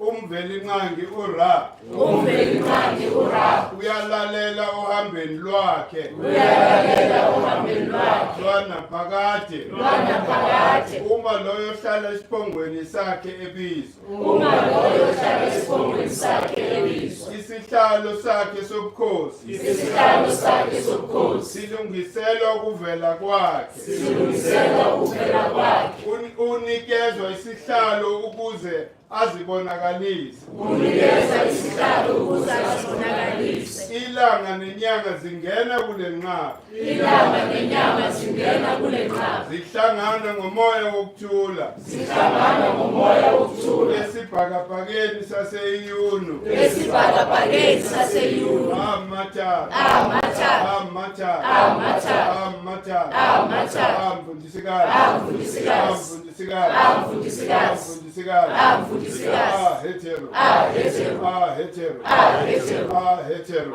Umvelinqangi ura uyalalela ohambeni lwakhe lwana phakade uma loyo hlala esiphongweni sakhe ebizwa isihlalo sakhe sobukhosi silungiselwa ukuvela kwakhe unikezwa isihlalo ukuze azibonakalise ilanga nenyanga zingena kule nqaba zihlangana ngomoya wokuthula esibhakabhakeni saseyunu Het-Heru.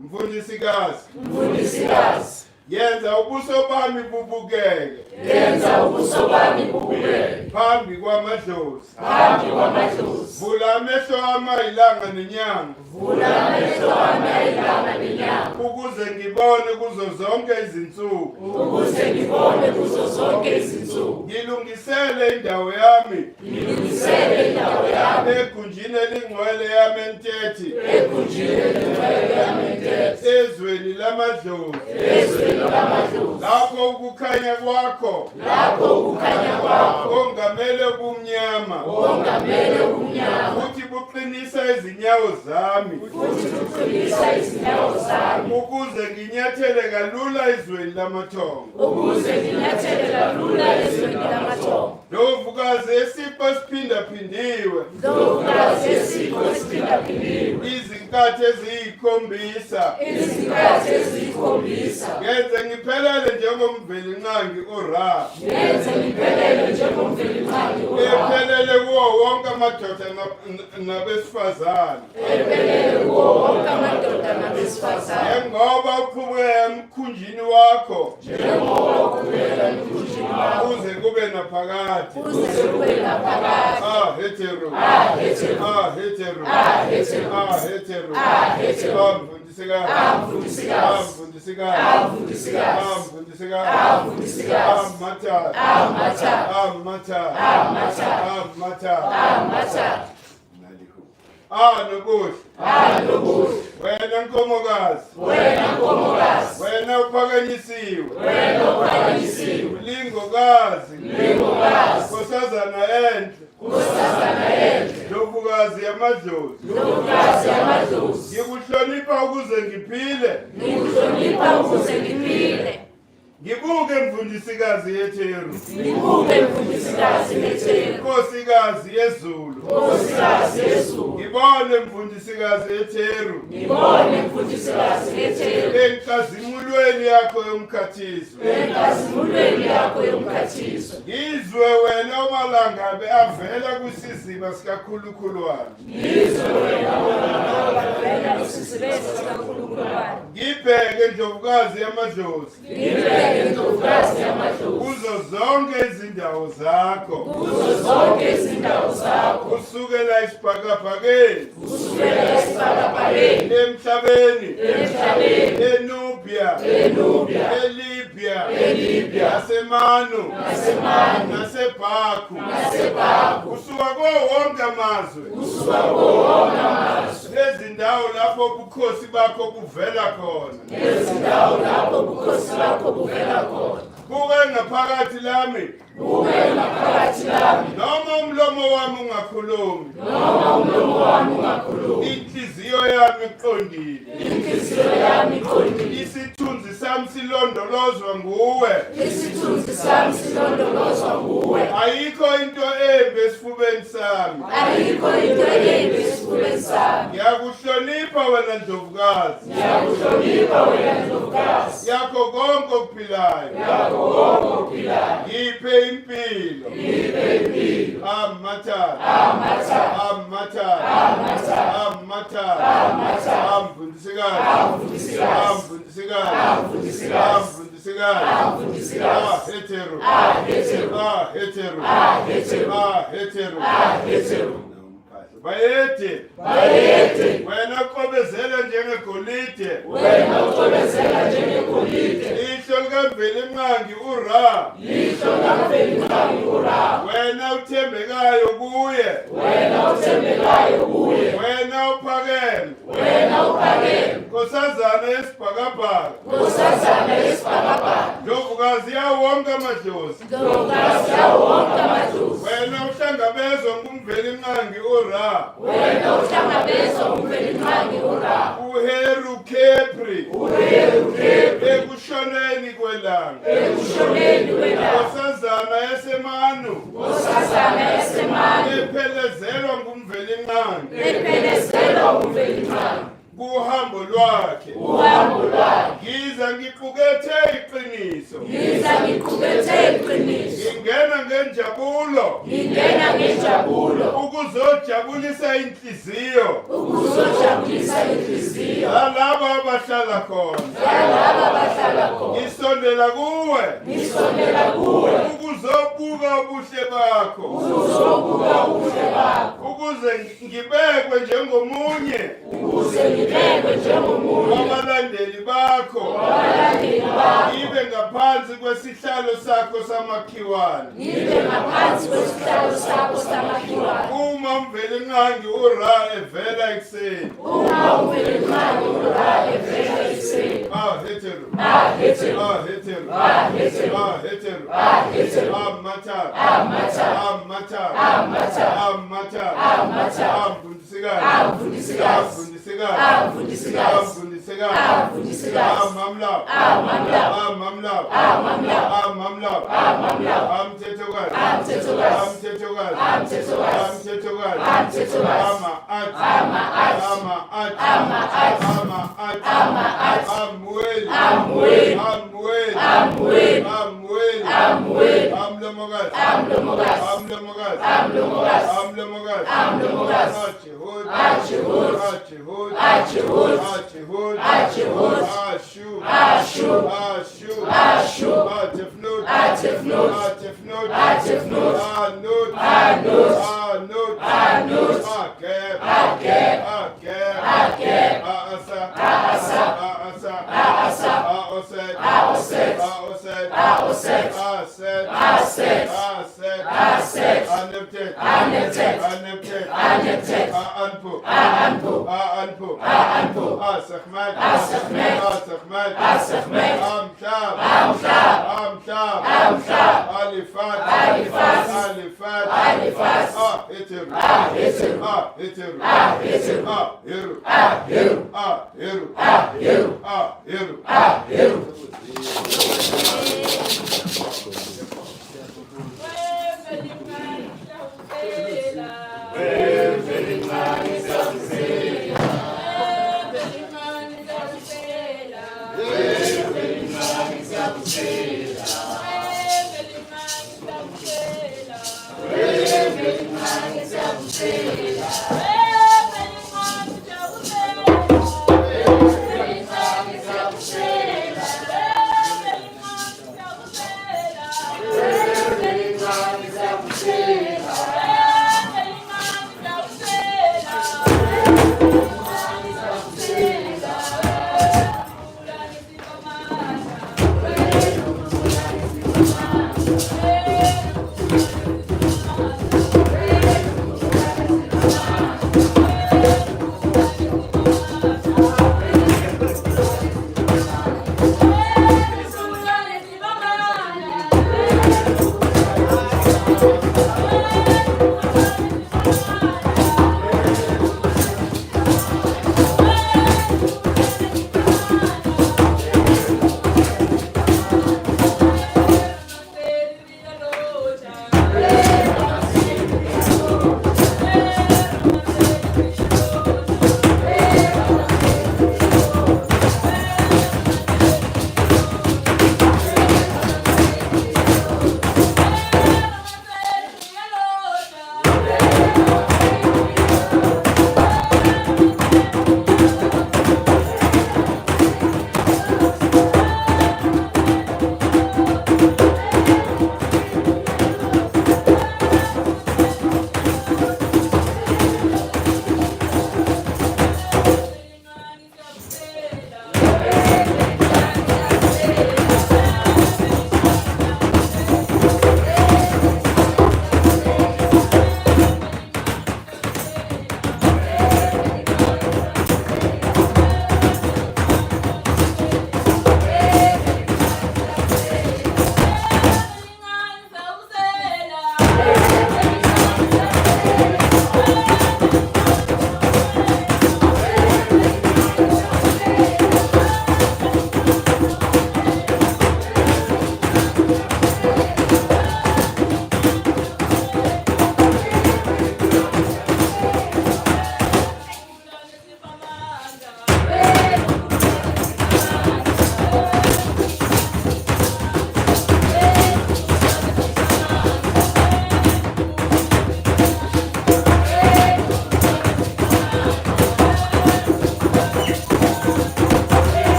Mfundisikazi. Yenza ubuso bami bubukeke. Phambi kwamadlozi. Vula amehlo ami ilanga nenyanga. Ukuze ngibone kuzo zonke izinsuku. Ngilungisele indawo yami. Egunjini elingcwele yami entethi. Ezweni lamadlozi. Lapho ukukhanya kwakho ongamele kumnyama futhi buqinisa izinyawo zami ukuze nginyathele kalula ezweni lamathongo Ndovukazi esipho esiphindaphindiwe izinkathi eziyikhombisa Ngenze ngiphelele njengomvelinqangi ura Ephelele kuwo wonke amadoda nabesifazane Njengoba uqhubeka emkhunjini wakho Uze kube naphakade Het-Heru nokuhle wena nkomokazi wena uphakanyisiwe lingokazi nkosazana enhle Ndovukazi yamadlozi ngikuhlonipha ukuze ngiphile Ngibuke mfundisikazi Het-Heru. Ngibuke mfundisikazi Het-Heru. Nkosikazi yezulu. Nkosikazi yezulu. Ngibone mfundisikazi Het-Heru. Ngibone mfundisikazi Het-Heru. Enkazimulweni yakho yomkhathiso. Enkazimulweni yakho yomkhathiso. Ngizwe wena umalangabe avela kwisiziba sikakhulukhulu wami. Ngizwe wena umalangabe avela kwisiziba sikakhulukhulu wami. Ngibheke Ndlovukazi yamadlozi. Ngibheke Ndlovukazi yamadlozi. Kuzo zonke izindawo zakho. Kuzo zonke izindawo zakho. Kusukela esibhakabhakeni. Kusukela esibhakabhakeni. Emhlabeni. Emhlabeni. eNubia. eNubia. eLibya. eLibya. naseManu. naseManu. naseBhaku. naseBhaku. Kusuka kuwo wonke amazwe. Kusuka kuwo wonke amazwe. Lezindawo lapho ubukhosi bakho buvela khona. Lezindawo lapho ubukhosi bakho buvela khona. Buke ngaphakathi lami. Buke ngaphakathi lami. Noma umlomo wami ungakhulumi. Noma umlomo wami ungakhulumi. Inhliziyo yami iqondile. Inhliziyo yami iqondile. Isithunzi sami silondolozwa nguwe. Isithunzi sami silondolozwa nguwe. Ayikho into embi esifubeni sami. Ayikho into embi esifubeni sami. Ngiyakuhlonipha wena Ndlovukazi. Ngiyakuhlonipha wena Ndlovukazi. Yakho konke okuphilayo. Yakho konke okuphilayo. Ngiphe impilo. Ngiphe impilo. Amathatha. Amathatha. Amathatha. Amathatha. Amathatha. Amathatha. Amfundisikazi. Amfundisikazi. Amfundisikazi. Amfundisikazi. Amfundisikazi. Amfundisikazi. Het-Heru. Het-Heru. Het-Heru. Het-Heru. Het-Heru. Het-Heru. Bayede. Bayede. Wena uqobezela njengegolide. Wena uqobezela njengegolide. Ihlo likaMvelinqangi uRa. Ihlo likaMvelinqangi uRa. Wena uthembekayo kuye. Wena uthembekayo kuye. Wena uphakeme. Wena uphakeme. Nkosazana yesibhakabhaka. Nkosazana yesibhakabhaka. Ndlovukazi yawo wonke amadlozi. Ndlovukazi yawo wonke amadlozi. Wena uhlangabezwa nguMvelinqangi uRa. Wena uhlangabezwa nguMvelinqangi uRa. uHeru Khepri. uHeru Khepri. Ekushoneni kwelanga. Ekushoneni kwelanga. Nkosazana yaseManu. Nkosazana yaseManu. Ephelezelwa nguMvelinqangi. Ephelezelwa nguMvelinqangi. Kuhambo lwakhe. Uhambo lwakhe. Ngiza ngiqukethe iqiniso. Ngiza ngiqukethe iqiniso. Ngingena ngenjabulo. Ngingena ngenjabulo. Ukuzojabulisa inhliziyo. Ukuzojabulisa inhliziyo. Yalabo abahlala khona. Yalabo abahlala khona. Ngisondela kuwe. Ngisondela kuwe. Ukuzobuka ubuhle bakho. Ukuzobuka ubuhle bakho. Ukuze ngibekwe njengomunye. Ukuze ngibekwe njengomunye. Wabalandeli bakho. Wabalandeli bakho. Ibe ngaphansi kwesihlalo sakho samakhiwane. Ngibe ngaphansi kwesihlalo sakho samakhiwane. Uma uMvelinqangi uRa evela ekuseni. Uma uMvelinqangi uRa evela ekuseni. Het-Heru. Het-Heru. Het-Heru. Het-Heru. Het-Heru. Het-Heru. Amathatha. Amathatha. Amathatha. Amathatha. Amathatha. Amathatha. Amfundisikazi. Amfundisikazi. Amfundisikazi. Amfundisikazi. Amfundisikazi. Amfundisikazi. Amamlapha. Amamlapha. Amamlapha. Amamlapha. Amamlapha. Amamlapha. Amthethokazi. Amthethokazi. Amthethokazi. Amthethokazi. Amthethokazi. Amthethokazi. Ama-athi. Ama-athi. Ama-athi. Ama-athi. Ama-athi. Ama-athi. Amweli. Amweli. Amweli. Amweli. Amweli. Amweli. Amlomokazi. Amlomokazi. Amlomokazi. Amlomokazi. Amlomokazi. Amlomokazi. Ajehud. Ajehud. Ajehud. Ajehud. Ajehud. Ajehud. Ashu. Ashu. Ashu. Ashu. Atefnut. Atefnut. Atefnut. Atefnut. Anut. Anut. Anut. Anut. Akeb. Akeb. Akeb. Akeb. Aasa. Aasa. Aasa. Aasa. Aoset. Aoset. Aoset. Aoset. Aset. Aset. Aset. Aset. Aneptet. Aneptet. Aneptet. Aneptet. Aanpu. Aanpu. Aanpu. Aanpu. Asachmat, Asachmet, Asachmat, Asachmet, Amtab, Amtab, Amtab, Amtab, Alifat, Alifat, Alifat, Alifat, Het-Heru, Het-Heru, Het-Heru, Het-Heru, Het-Heru, Het-Heru, Het-Heru, Het-Heru, Het-Heru, Het-Heru.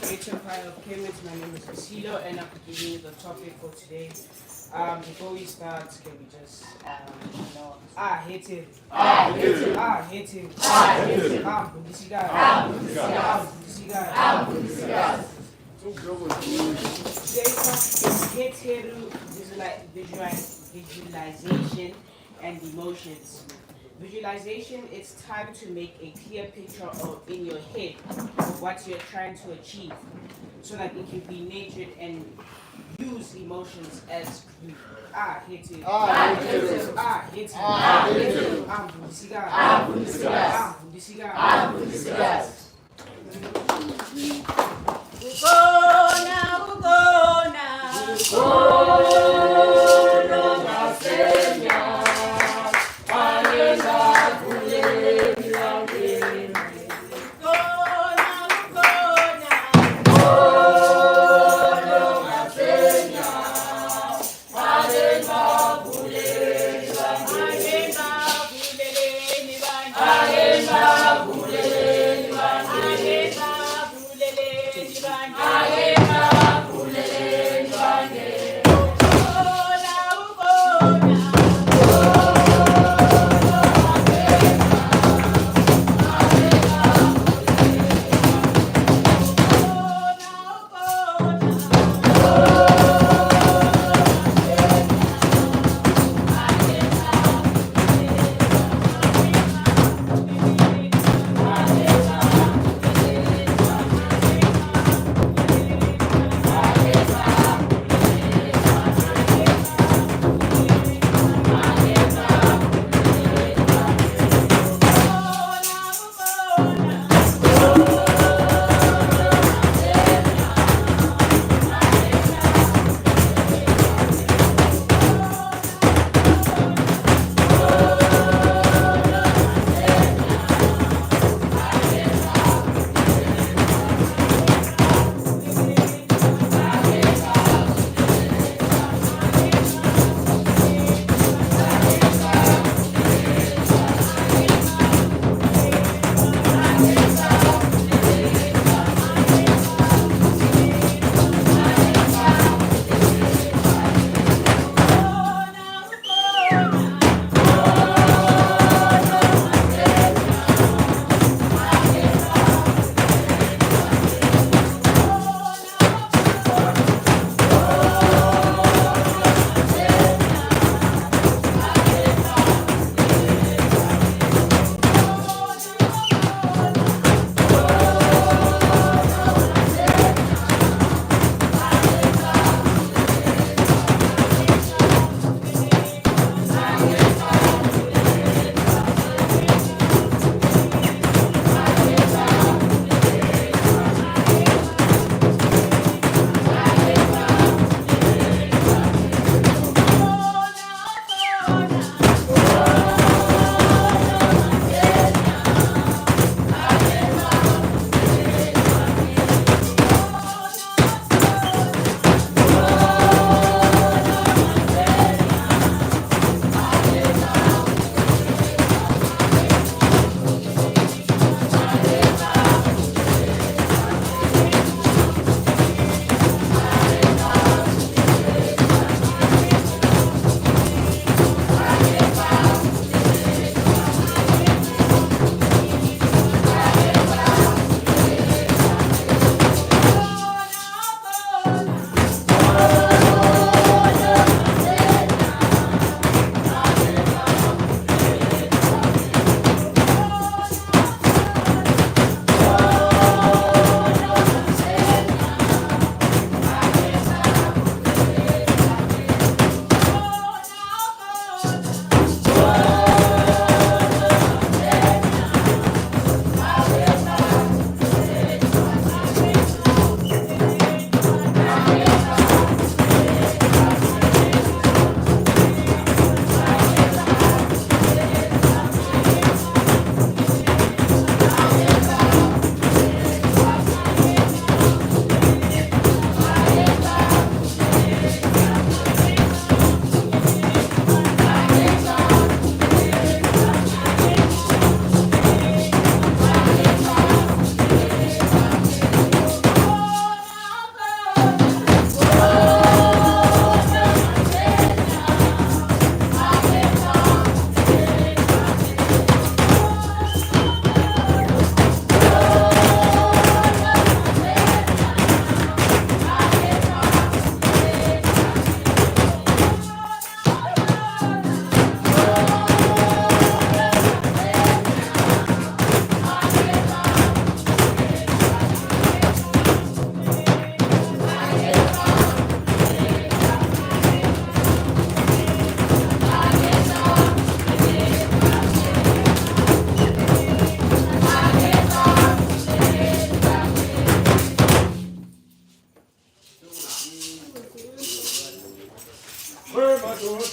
Great Empire of Chemist. My name is Vasilo, and I'm giving you the topic for today. Before we start, can we just, Het-Heru. Het-Heru. Het-Heru. Het-Heru. Today's topic is Het-Heru, visualization and emotions. Visualization is time to make a clear picture in your head of what you're trying to achieve so that it can be nurtured and use emotions as proof. Het-Heru. Het-Heru.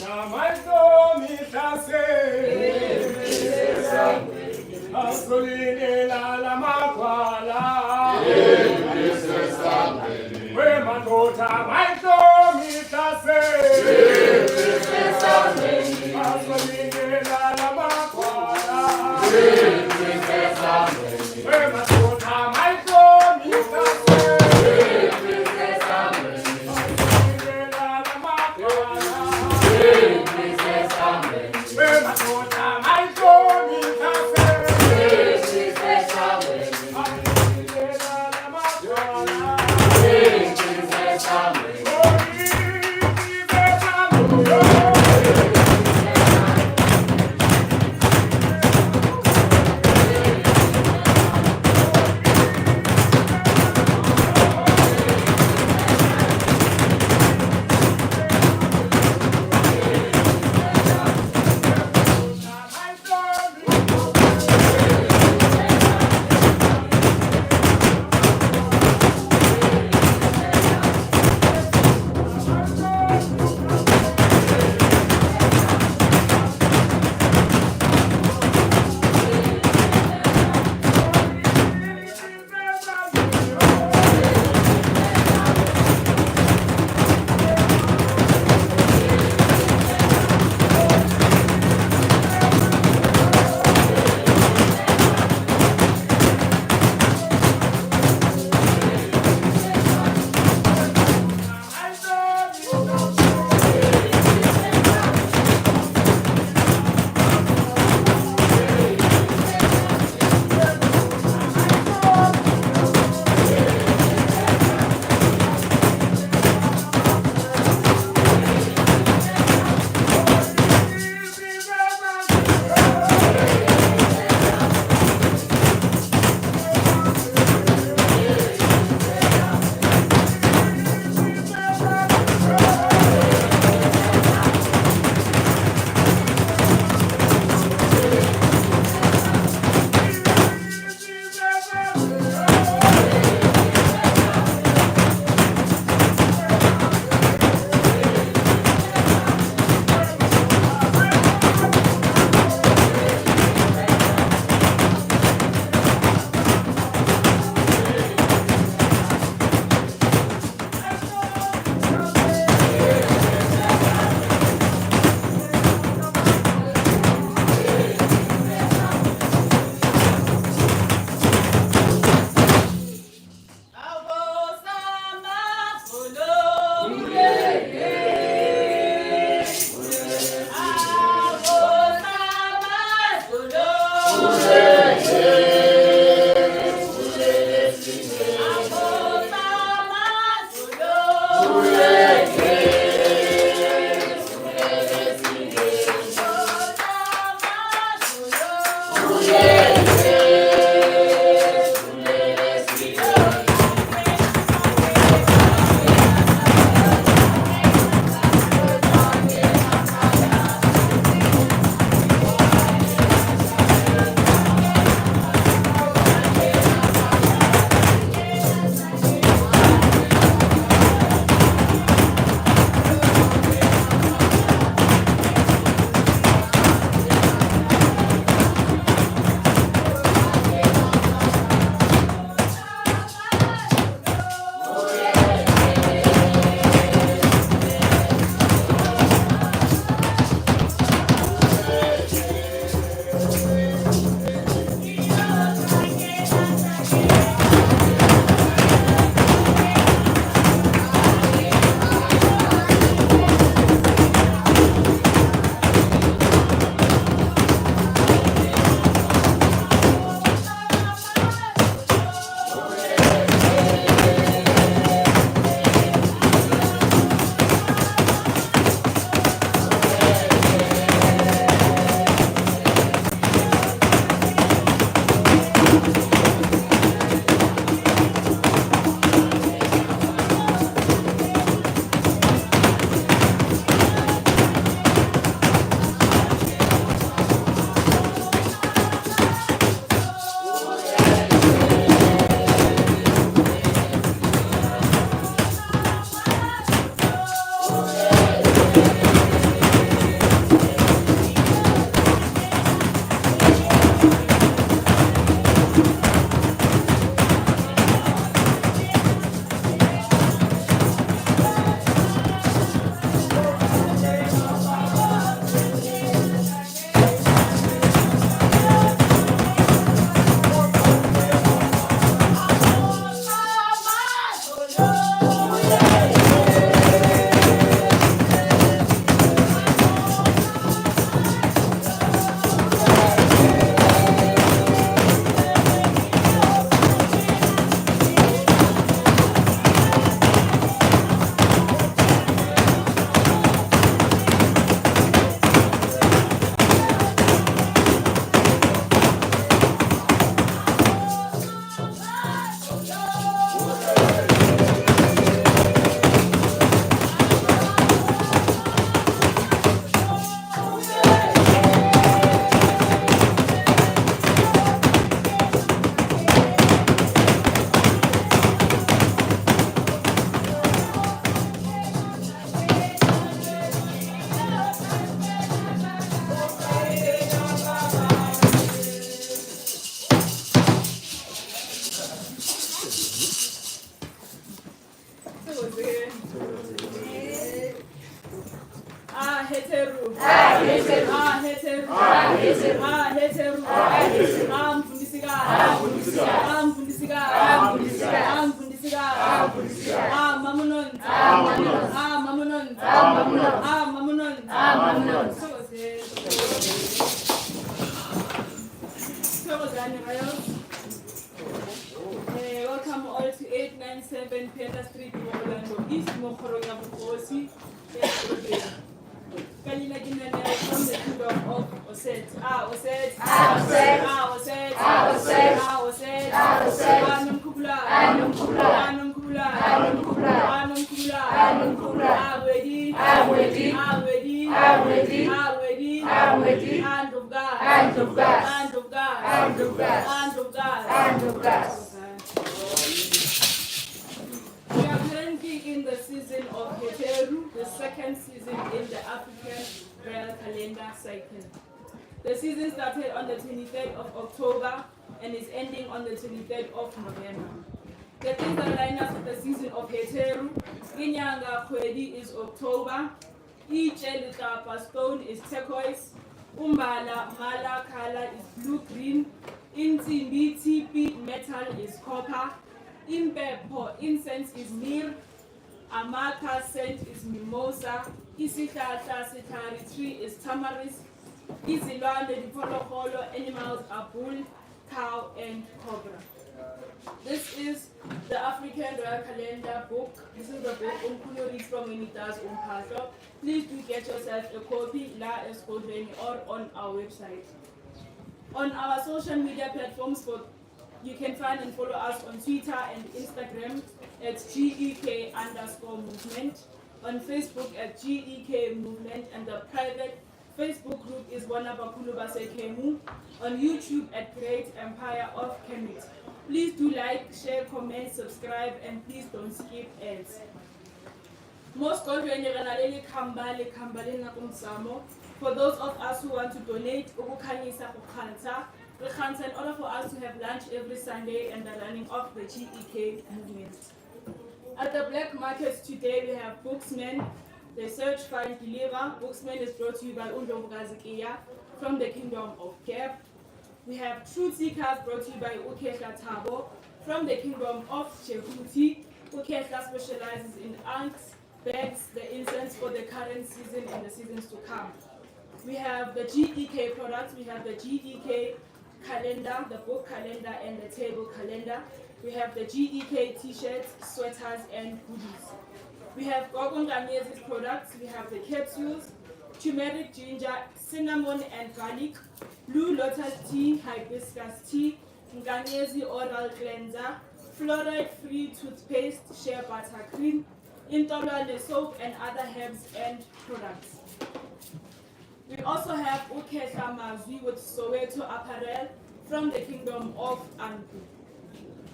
madoda maitomi tase asoline la makwala we madoda maitomi tase asoline la makwala we madoda maitomi tase Het-Heru. Welcome all to 897 Penta Street, Orlando East, Mokoroga Bukosi. Kalina Ginene from the kingdom of Oset. Oset. Anum Kubla. Hand of God. We are currently in the season of Het-Heru, the second season in the African royal calendar cycle. The season started on the 23rd of October and is ending on the 23rd of November. The things that line us with the season of Het-Heru, Inyanga Kwedi is October, each Elitapa stone is turquoise, Umbala Mala color is blue-green, Intimbi TP metal is copper, Impepo incense is myrrh, Amaka scent is mimosa, Isihlahla sitari tree is tamarisk, Izilwande diphologolo animals are bull, cow and cobra. This is the African Royal Calendar book. This is the book Umkhulu reads from when he does Umphato. Please do get yourself a copy la eskodweni or on our website. On our social media platforms, you can find and follow us on Twitter and Instagram at GEK_movement, on Facebook at GEK movement, and the private Facebook group is Wanabakulu Basekemu, on YouTube at Great Empire of Kemet. Please do like, share, comment, subscribe, and please don't skip ads. Most for those of us who want to donate, in order for us to have lunch every Sunday and the running of the GEK movement. At the black market today, we have Booksman, the Search, Find, Deliver. Booksman is brought to you by Undo Gazikia from the Kingdom of Kep. We have Truth Seekers brought to you by Ukehla Tabo from the Kingdom of Chehuti. Ukehla specializes in ankhs, bags, the incense for the current season and the seasons to come. We have the GEK products. We have the GEK calendar, the book calendar, and the table calendar. We have the GEK t-shirts, sweaters, and hoodies. We have Gogonganezi's products. We have the capsules, turmeric, ginger, cinnamon, and garlic, blue lotus tea, hibiscus tea, Nganezi oral cleanser, fluoride-free toothpaste, shea butter cream, Intolwane soap, and other herbs and products. We also have Ukehla Mazwi with Soweto apparel from the Kingdom of Anku.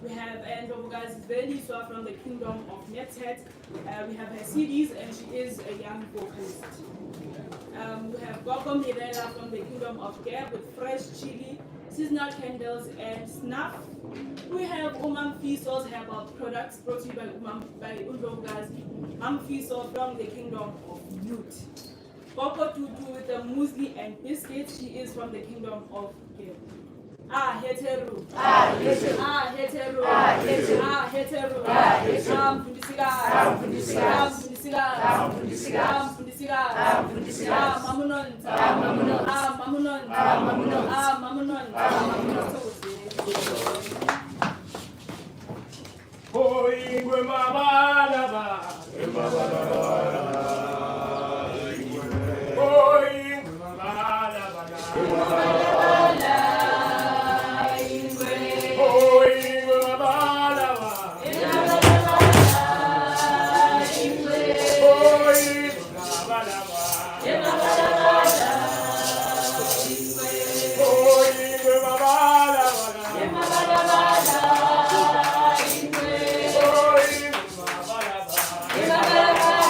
We have Ndobugazi Veliswa from the Kingdom of Nethead. We have her CDs and she is a young vocalist. We have Gogo Mirela from the Kingdom of Gab with fresh chili, seasonal candles and snuff. We have Umam Fiso's herbal products brought to you by Ndobugazi. Fiso from the Kingdom of Newt. Boko Tutu with the muesli and biscuits. She is from the Kingdom of Gab. Het-Heru. Het-Heru. Het-Heru. Bye.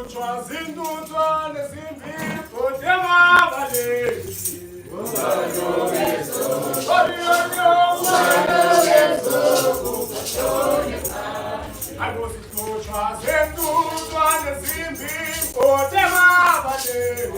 Zindutswa, zindutswa, nezimbipo, demabalezi. Zindutswa, zindutswa, nezimbipo, demabalezi.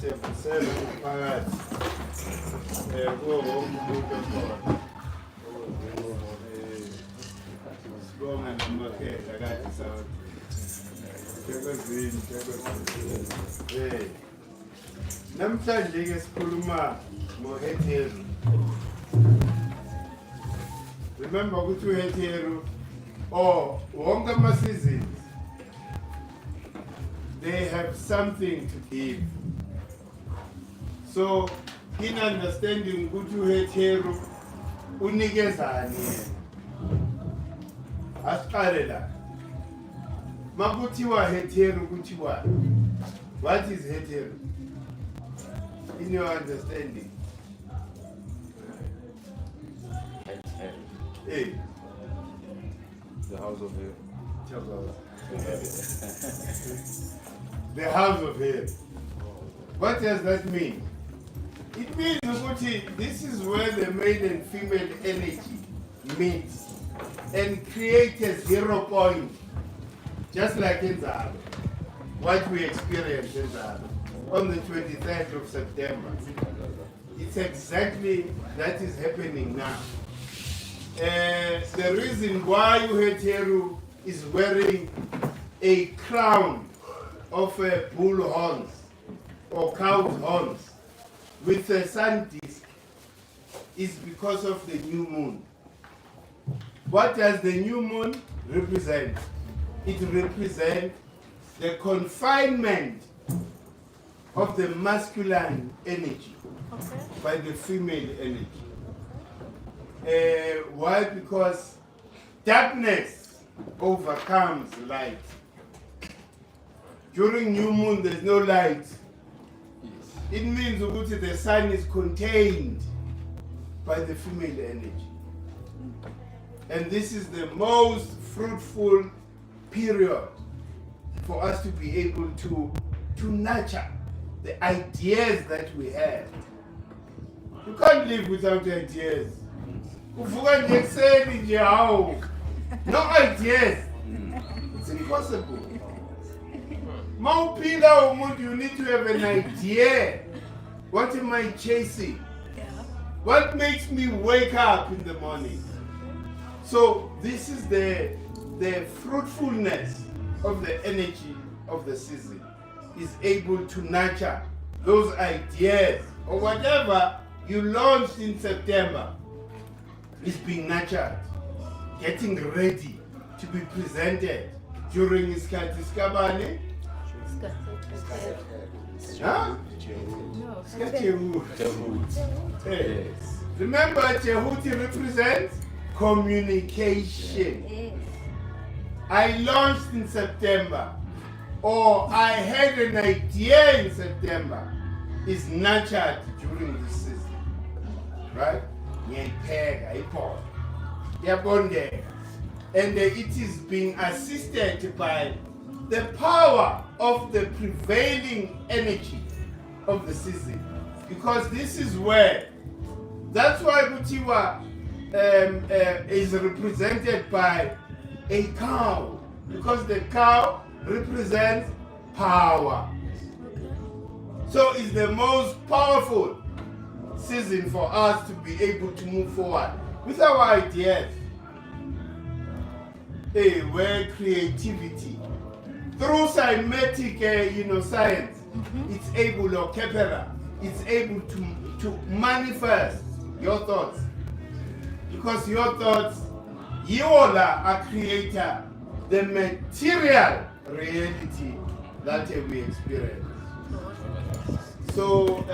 siyavusela umphakathi kuwo wonke umuntu okhona. Sibonga nomakhehla kade sawuthi Thekwezini. Namhlanje-ke sikhuluma ngo-Het-Heru. Remember ukuthi u-Het-Heru wonke ama-seasons they have something to give. So in understanding ukuthi u-Het-Heru unikezani yena. Asiqale la. Makuthiwa Het-Heru kuthiwa. What is Het-Heru? In your understanding. Hey. The house of Heru. The house of Heru. What does that mean? It means that this is where the male and female energy meets and create a 0 point, just like in Zahara, what we experienced in Zahara on the 23rd of September. It's exactly that is happening now. The reason why Het-Heru is wearing a crown of bull horns or cow horns with a sun disk is because of the new moon. What does the new moon represent? It represents the confinement of the masculine energy by the female energy. Why? Because darkness overcomes light. During new moon, there's no light. it means that the sun is contained by the female energy. And this is the most fruitful period for us to be able to nurture the ideas that we have. You can't live without ideas. No ideas. It's impossible. You need to have an idea. What am I chasing? What makes me wake up in the morning? So this is the fruitfulness of the energy of the season. Is able to nurture those ideas or whatever you launched in September is being nurtured, getting ready to be presented during Iskati Skabane. Huh? No. Yes. Remember, Jehuti represents communication. Yes. I launched in September, or I had an idea in September, is nurtured during this season. Right? And it is being assisted by the power of the prevailing energy of the season. Because this is where, that's why Kutiwa is represented by a cow. Because the cow represents power. So it's the most powerful season for us to be able to move forward with our ideas. Where creativity, through cymatic science, it's able, or Kepera, it's able to manifest your thoughts. Because your thoughts, you all are creator, the material reality that we experience. So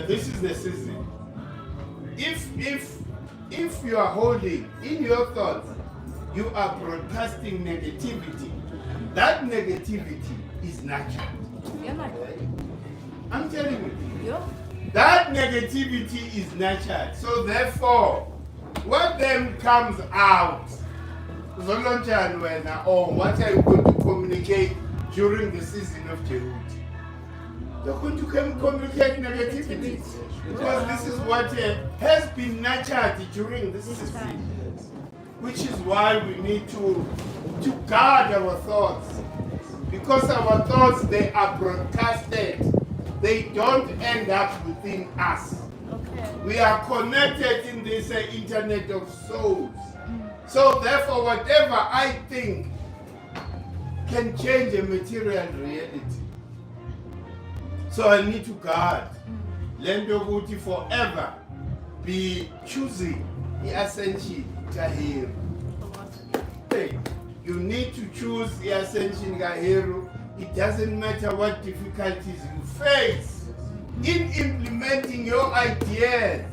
this is the season. If you are holding in your thoughts, you are broadcasting negativity. That negativity is natural. I'm telling you. That negativity is natural. So therefore, what then comes out, or what are you going to communicate during the season of Jehuti? You're going to communicate negativity. Because this is what has been nurtured during this season. Which is why we need to guard our thoughts. Because our thoughts, they are broadcasted. They don't end up within us. Okay. We are connected in this internet of souls. So therefore, whatever I think can change a material reality. So I need to guard. Lendoguti forever be choosing the ascension Het-Heru. Hey, you need to choose the ascension Het-Heru. It doesn't matter what difficulties you face in implementing your ideas.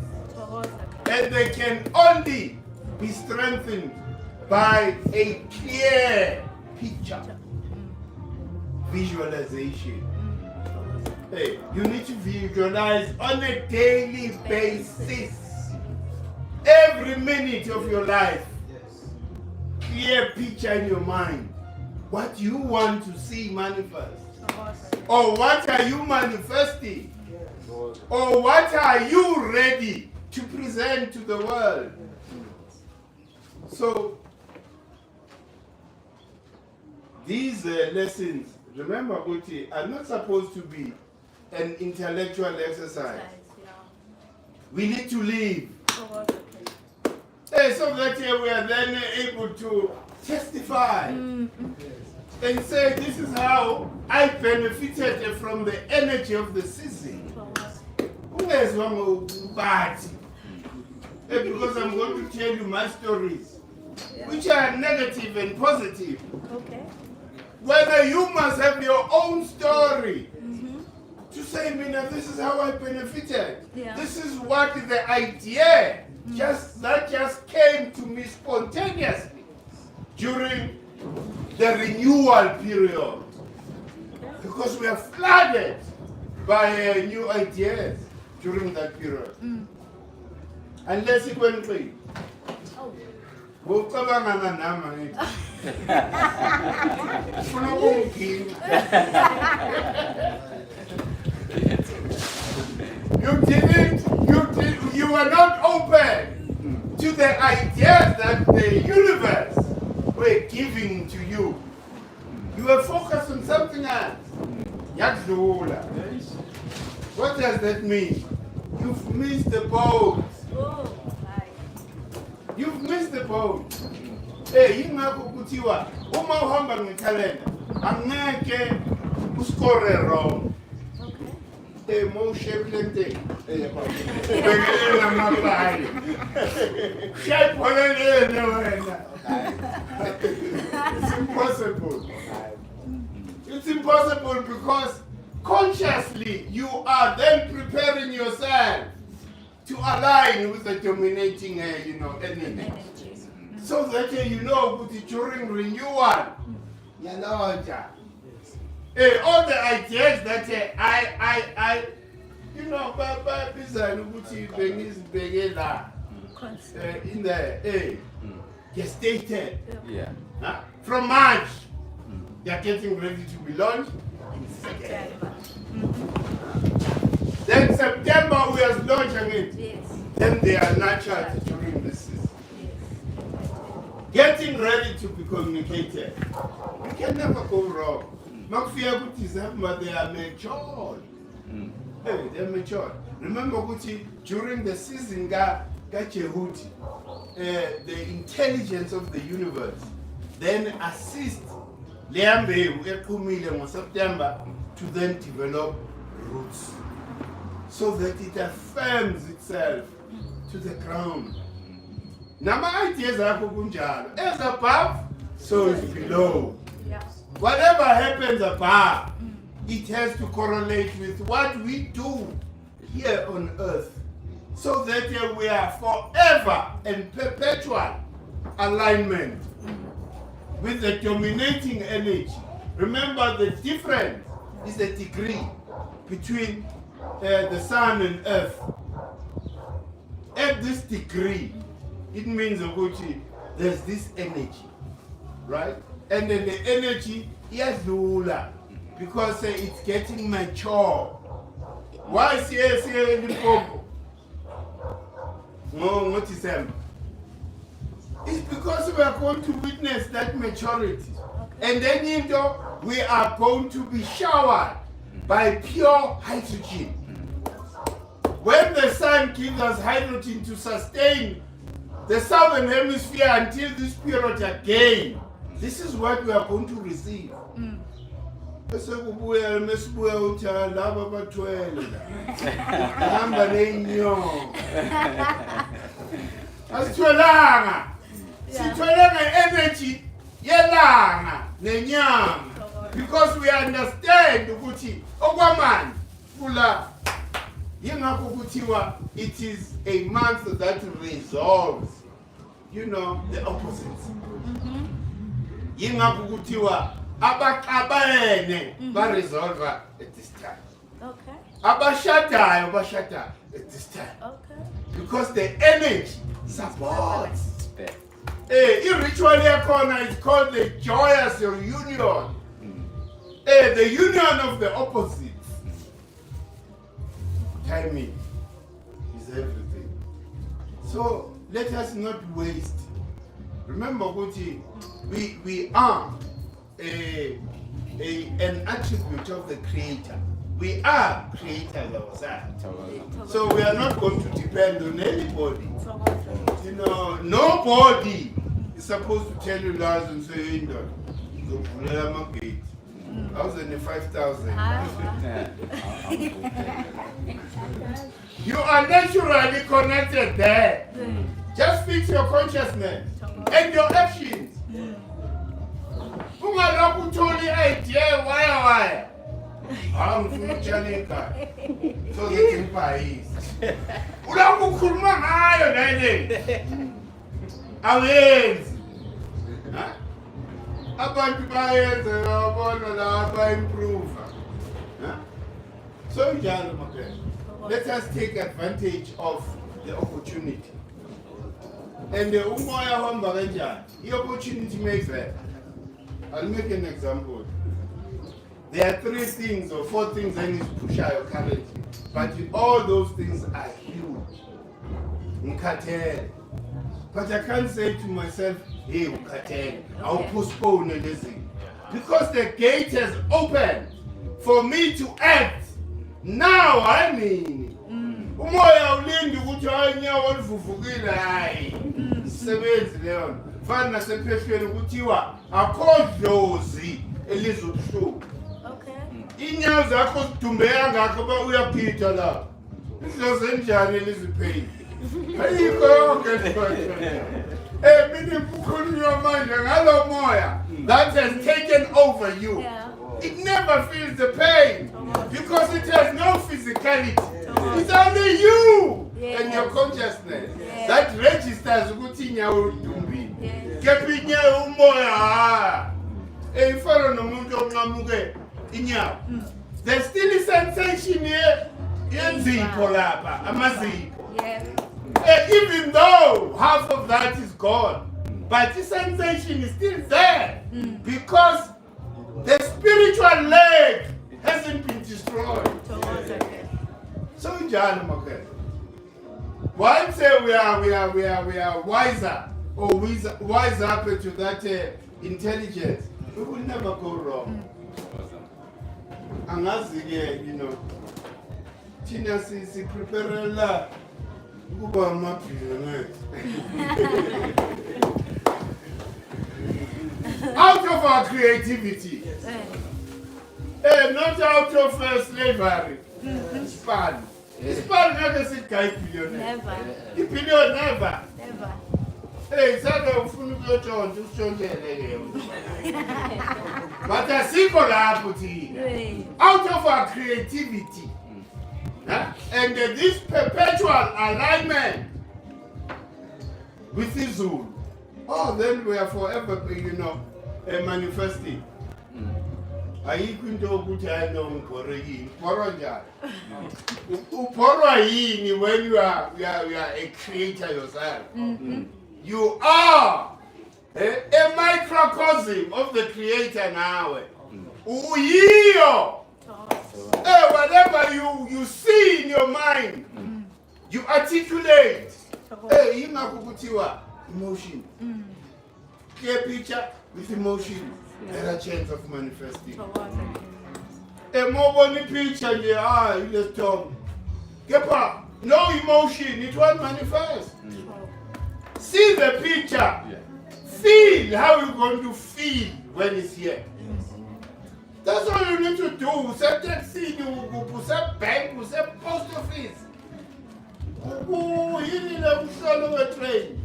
And they can only be strengthened by a clear picture. Visualization. Hey, you need to visualize on a daily basis. Every minute of your life. Clear picture in your mind. What you want to see manifest. Or what are you manifesting? Or what are you ready to present to the world? So, these lessons, remember, Guti, are not supposed to be an intellectual exercise. We need to live. So that we are then able to testify and say, this is how I benefited from the energy of the season. Because I'm going to tell you my stories, which are negative and positive. Okay. Whether you must have your own story to say, Mina, this is how I benefited. Yeah. This is what the idea that just came to me spontaneously during the renewal period. Because we are flooded by new ideas during that period. Unless it went clean. Ngocabanga nama ngithi. Ufuna ukungiphinga. You were not open to the ideas that the universe were giving to you. You were focused on something else. Yakudlula. What does that mean? You've missed the boat. You've missed the boat. Hey, ingakho kuthiwa uma uhamba ngekhalenda angeke uscore wrong. Hey, mo shaping thing. Hey, begela mabai. Shape holele wena. It's impossible. It's impossible because consciously you are then preparing yourself to align with the dominating, enemy. So that you know, during renewal, all the ideas that in the gestated. Yeah. From March, they are getting ready to be launched. Then September we are launching it. Yes. Then they are nurtured during this season. Getting ready to be communicated. You can never go wrong. Makufika ku December they are matured. Hey, they are matured. Remember ukuthi during the season Jehudi, the intelligence of the universe then assist Leambe eqhumile September to then develop roots so that it affirms itself to the ground. Nama ideas akho kunjalo. As above, so is below. Yeah. Whatever happens above, it has to correlate with what we do here on earth. So that we are forever in perpetual alignment with the dominating energy. Remember, the difference is the degree between the sun and earth. At this degree, it means there's this energy, right? And then the energy is lula because it's getting mature. Why is here in Limpopo? No, what is them? It's because we are going to witness that maturity. And then we are going to be showered by pure hydrogen. When the sun gives us hydrogen to sustain the southern hemisphere until this period again, this is what we are going to receive. Esekubuya mesibuya uthanda laba abathwele la hamba nenyongo asithwelanga sithwelanga energy yelanga nenyanga because we understand ukuthi okwamanje kula yingakho kuthiwa it is a month that resolves the opposites. Yingakho kuthiwa abaqabene ba resolve at this time. Okay. Abashadayo bashada at this time. Okay. Because the energy supports. Ritual yakhona is called the joyous reunion. The union of the opposites. Timing is everything. So let us not waste. Remember, Guti, we are an attribute of the Creator. We are creators ourselves. So we are not going to depend on anybody. Nobody is supposed to tell you lies and say, I was in the 5,000. You are naturally connected there. Just fix your consciousness and your actions. Ungalokhu utholi idea why. Angifuna ukutshaleka. So ngithi ngibhayisi. Ulokhu ukhuluma ngayo nale. Awenzi. Abantu bayenza yabona la ba improve. So, let us take advantage of the opportunity. And the opportunity makes that. I'll make an example. There are 3 things or 4 things I need to push out currently. But all those things are huge. But I can't say to myself, hey, I'll postpone this thing. Because the gate has opened for me to act. Now, I mean, umoya ulindi ukuthi hayinya olivuvukile hayi sisebenzi leyo fana nasephehlweni ukuthiwa akho dlozi elizokuhluka. Inyawo zakho zidumbeka ngakho ba uyaphitha la. Idlozi enjani elizipheyi? Ayikho yonke lento. Mina ukukhulunywa manje ngalo moya that has taken over you. It never feels the pain because it has no physicality. It's only you and your consciousness that registers ukuthi inyawo lidumbi. Kepha inyawo umoya. Ifana nomuntu onqamuke inyawo. There's still a sensation here. Yenzipho lapha, amazipho. Even though half of that is gone, but the sensation is still there because the spiritual leg hasn't been destroyed. So in John, why say we are wiser or wise up to that intelligence? We will never go wrong. And as you know, Tina si prepare la kuba mapillionaire. Out of our creativity, not out of slavery. Span never said guy billionaire. Never. The billion never. Never. Hey, it's not a full John to show but a single out of our creativity. And this perpetual alignment with Izul. Oh, then we are forever, manifesting. Ayikho into ukuthi ayino ngiporoyini uporo njani uporwa yini when you are a creator yourself. You are a microcosm of the creator nawe uyiyo. Whatever you see in your mind you articulate. Ingakho kuthiwa emotion. Clear picture with emotion. There are chance of manifesting. A mobile picture, you just talk. Kepa, no emotion, it won't manifest. See the picture. Feel how you're going to feel when it's here. That's all you need to do. Say taxi, say bank, say post office. You need to follow a train.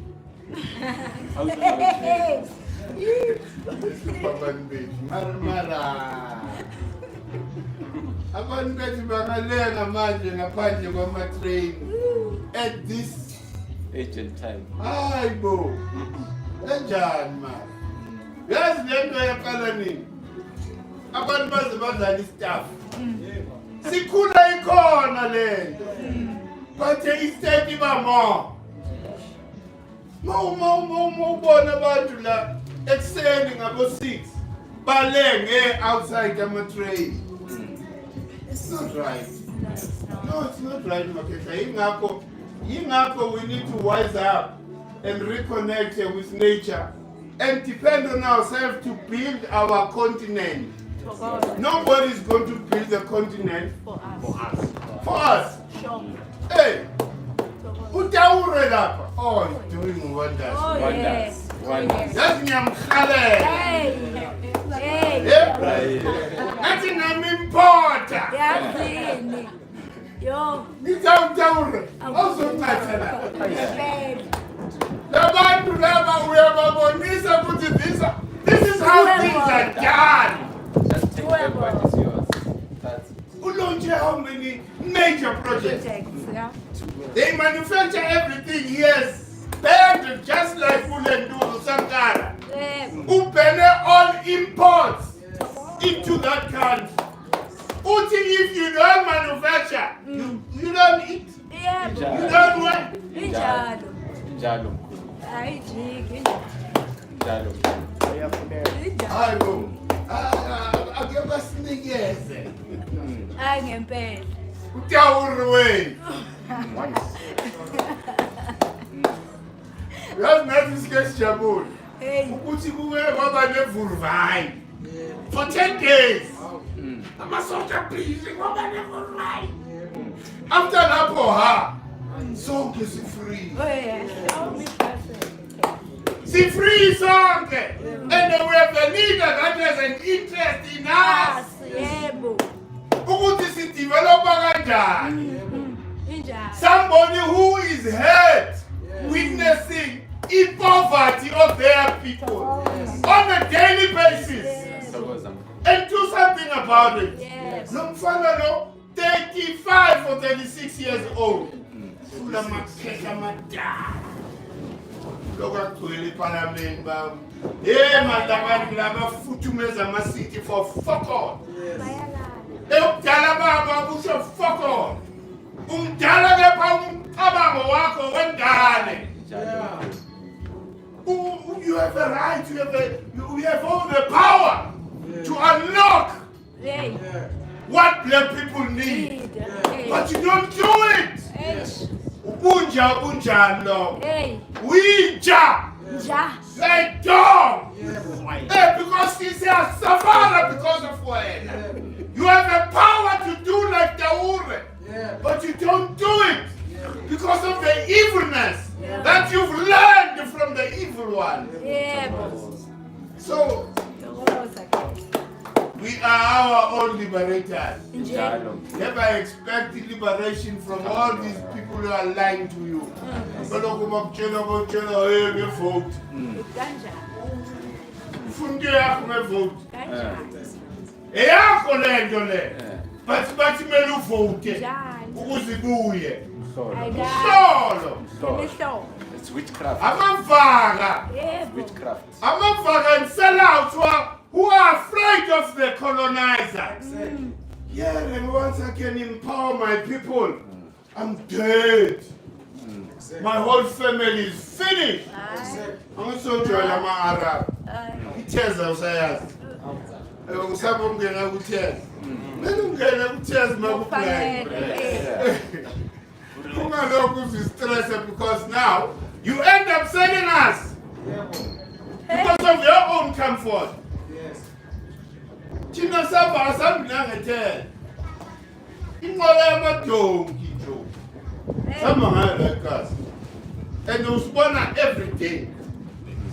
Abantu bethu bangalenga manje ngaphandle kwama-train at this age and time. Hayibo. Enjani manje? Yazi lento yaqala nini? Abantu baze badlala istaff. Sikhula ikhona lento. Bathe istate bamo. Ubona abantu la ekuseni ngabo-6 balenge outside ama-train. It's not right. No, it's not right, Maketa. Yingakho we need to wise up and reconnect with nature and depend on ourselves to build our continent. Nobody's going to build the continent for us. For us. Hey, Utaure lapha. Oh, he's doing wonders. Oh, yes. Wonders. That's Nyamkhale. Hey. That's Nyamimporta. Yazini. Yo. Nitawutaure. Also Natana. Babe. Labantu laba uyababonisa ukuthi this is how things are done. Just take what is yours. That's Ulonje how many major projects? Yeah. They manufacture everything, yes. Banned just like Ulenduru Sankara. Who ban all imports into that country. Uthi, if you don't manufacture, you don't eat. Yebo. You don't what? Injalo. Njalo mkhulu. Ayijiki. Njalo. Injalo. Hayi bo. Ake basinikeze. Hayi ngempela. Utawuriwe. Yazi nathi sike sijabule. Hey. Ukuthi kuke kwaba nevurvayi. For 10 days. Amasoja please kwaba nevurvayi. After lapho ha. Sonke si free. Oh yeah. Oh, me perfect. Si free sonke. And then we have the leader that has an interest in us. Yebo. Ukuthi si develop kanjani. Injalo. Somebody who is hurt, witnessing in poverty of their people on a daily basis, Sabaza mkhulu. and do something about it. Yes. Lo mfana lo 35 or 36 years old. Ula makhehla madala. Lokagcwele iparliament bam. Madabani laba futhumeza ama city for fuck all. Bayalala. Eyokudala baba busho fuck all. Umdala kepha umcabango wakho wendane. You have the right, you have all the power to unlock Hey. what black people need. Hey. But you don't do it. Hey. Ubunja lo. Hey. Winja. Ja. Like dog. Hey, because he's a savannah because of when. You have the power to do like the Ure. But you don't do it because of the evilness that you've learned from the evil one. Yebo. So, Thokoza ke. we are our own liberators. Njalo. Never expect liberation from all these people who are lying to you. Baloko bakutshela hey ngevote. Kanjani? Ufunde yakho ngevote. Kanjani? Eyakho lento le. Bathi kumele uvote Njani? ukuze ibuye. Ayikho. Hlolo. Imihlobo. It's witchcraft. Amavaka. Yebo. Witchcraft. Amavaka and sellouts who are afraid of the colonizer. Yeah, and once I can empower my people, I'm dead. My whole family is finished. I'm so joyful, I'm Arab. Iteza usayazi. Usaba ungena kuTheza. Mina ungena kuTheza makuplay. Ungalokhu uzistress because now you end up selling us because of your own comfort. Thina saba asambinangethela. Inqola yamadonki njo. Samba ngayo la ekhasi. And usibona every day.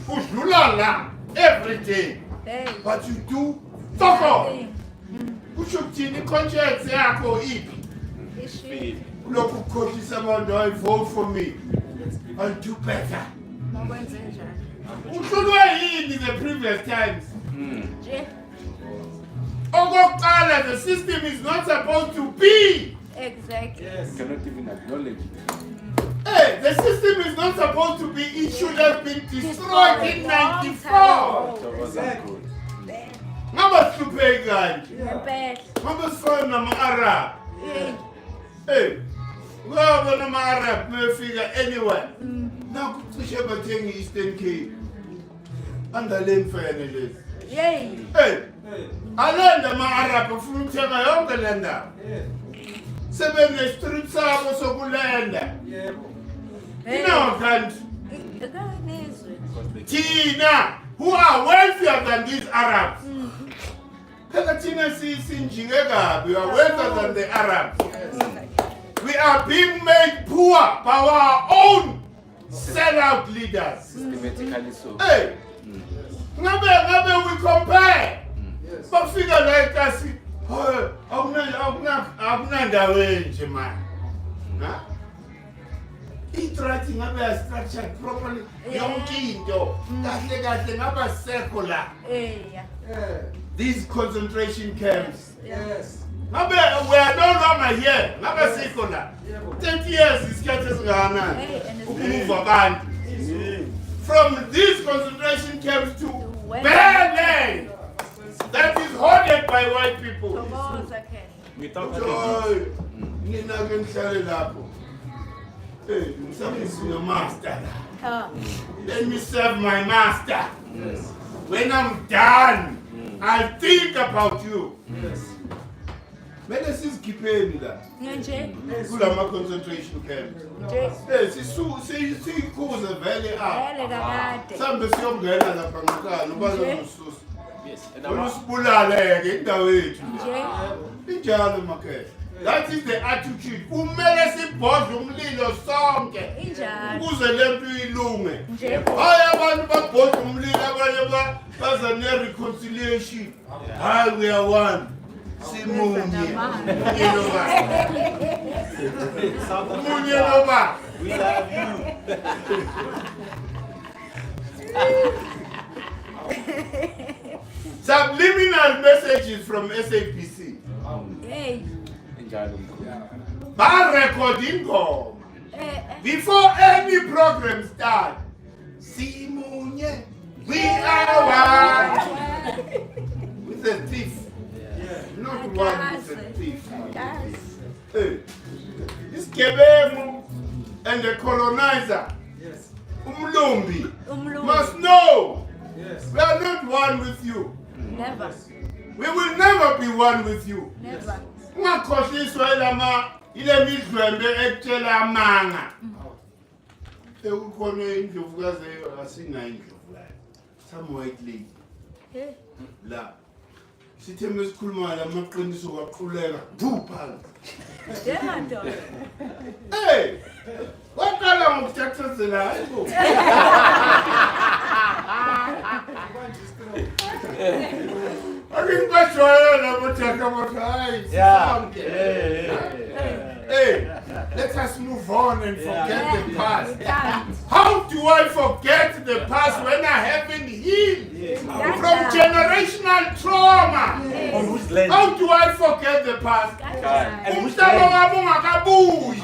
Udlula la every day. Hey. But you do fuck all. Kusho kuthini i-conscience yakho iphi? Ishi. Lokhu ukukhohlisa abantu hayi vote for me. I'll do better. Makwenze njani? Uhlulwe yini the previous times? Nje. Okokuqala, the system is not supposed to be. Exactly. You cannot even acknowledge it. Hey, the system is not supposed to be. It should have been destroyed in 94. Sabaza mkhulu. Ngaba sihluphe kanje. Ngempela. Ngaba sifana nama-Arab. Hey. Hey, uyabona ama-Arab mefika anywhere. Naku cishe bathenga i-Eastern Cape. Andale mfene lezi. Yay. Hey, alenda ama-Arab afuna ukuthenga yonke le ndawo. Sebene-strip sabo sokulenda. In our country, Kanizwe. Tina, who are wealthier than these Arabs. Phela thina sinjinge kabi, we are wealthier than the Arabs. We are being made poor by our own sellout leaders. Systematically so. Hey, ngabe we compare. Bafika la ekhasi, akunandawo enje man. Huh? Itrathi ngabe structured properly. Yonke into kahle ngaba secular. Yeah. These concentration camps. Yes. Ngabe we are no longer here. Ngabe secular. 30 years isikhathi esingakanani ukumuva abantu. From these concentration camps to bare land that is hoarded by white people. Thokoza ke. Without Joy. Nina can tell it up. Hey, something's your master. Let me serve my master. When I'm done, I'll think about you. Mele sizikhipheni la. Nje. Kulama concentration camp. Nje. Siyikhuze vele apha. Vele kakade. Sambe siyongena lapha ngekhaya uba nosusu. Yes. Usibulale-ke indawo yethu. Nje. Injalo makhehla. That is the attitude. Kumele sibhodle umlilo sonke. Injalo. Ukuze le nto ilunge. Nje. Hayi abantu babhodle umlilo abanye baza ne-reconciliation. Hayi we are one. Simunye. Munye noba. Munye noba. we love you. Subliminal messages from SAPC. Hey. Injalo mkhulu. Ba record ingoma. Before any program start. Simunye. We are one. With a thief. Not one with a thief. Hey. This Kebemu and the colonizer. Umlumbi. Must know. We are not one with you. Never. We will never be one with you. Never. Ungakhohliswa ile midlwembe ekutshela amanga. Ekukhona indlovukazi asinayo indlovukazi. Some white lady. Hey. La. Sithembe sikhuluma la maqiniso kwaqhuleka. Du phansi. Demando. Hey! Waqala ngokuthathazela hayibo. Akinibajwayela bothaka bothai. Hey, let us move on and forget the past. How do I forget the past when I haven't healed from generational trauma? On whose land? How do I forget the past? Umhlaba wami ungakabuyi.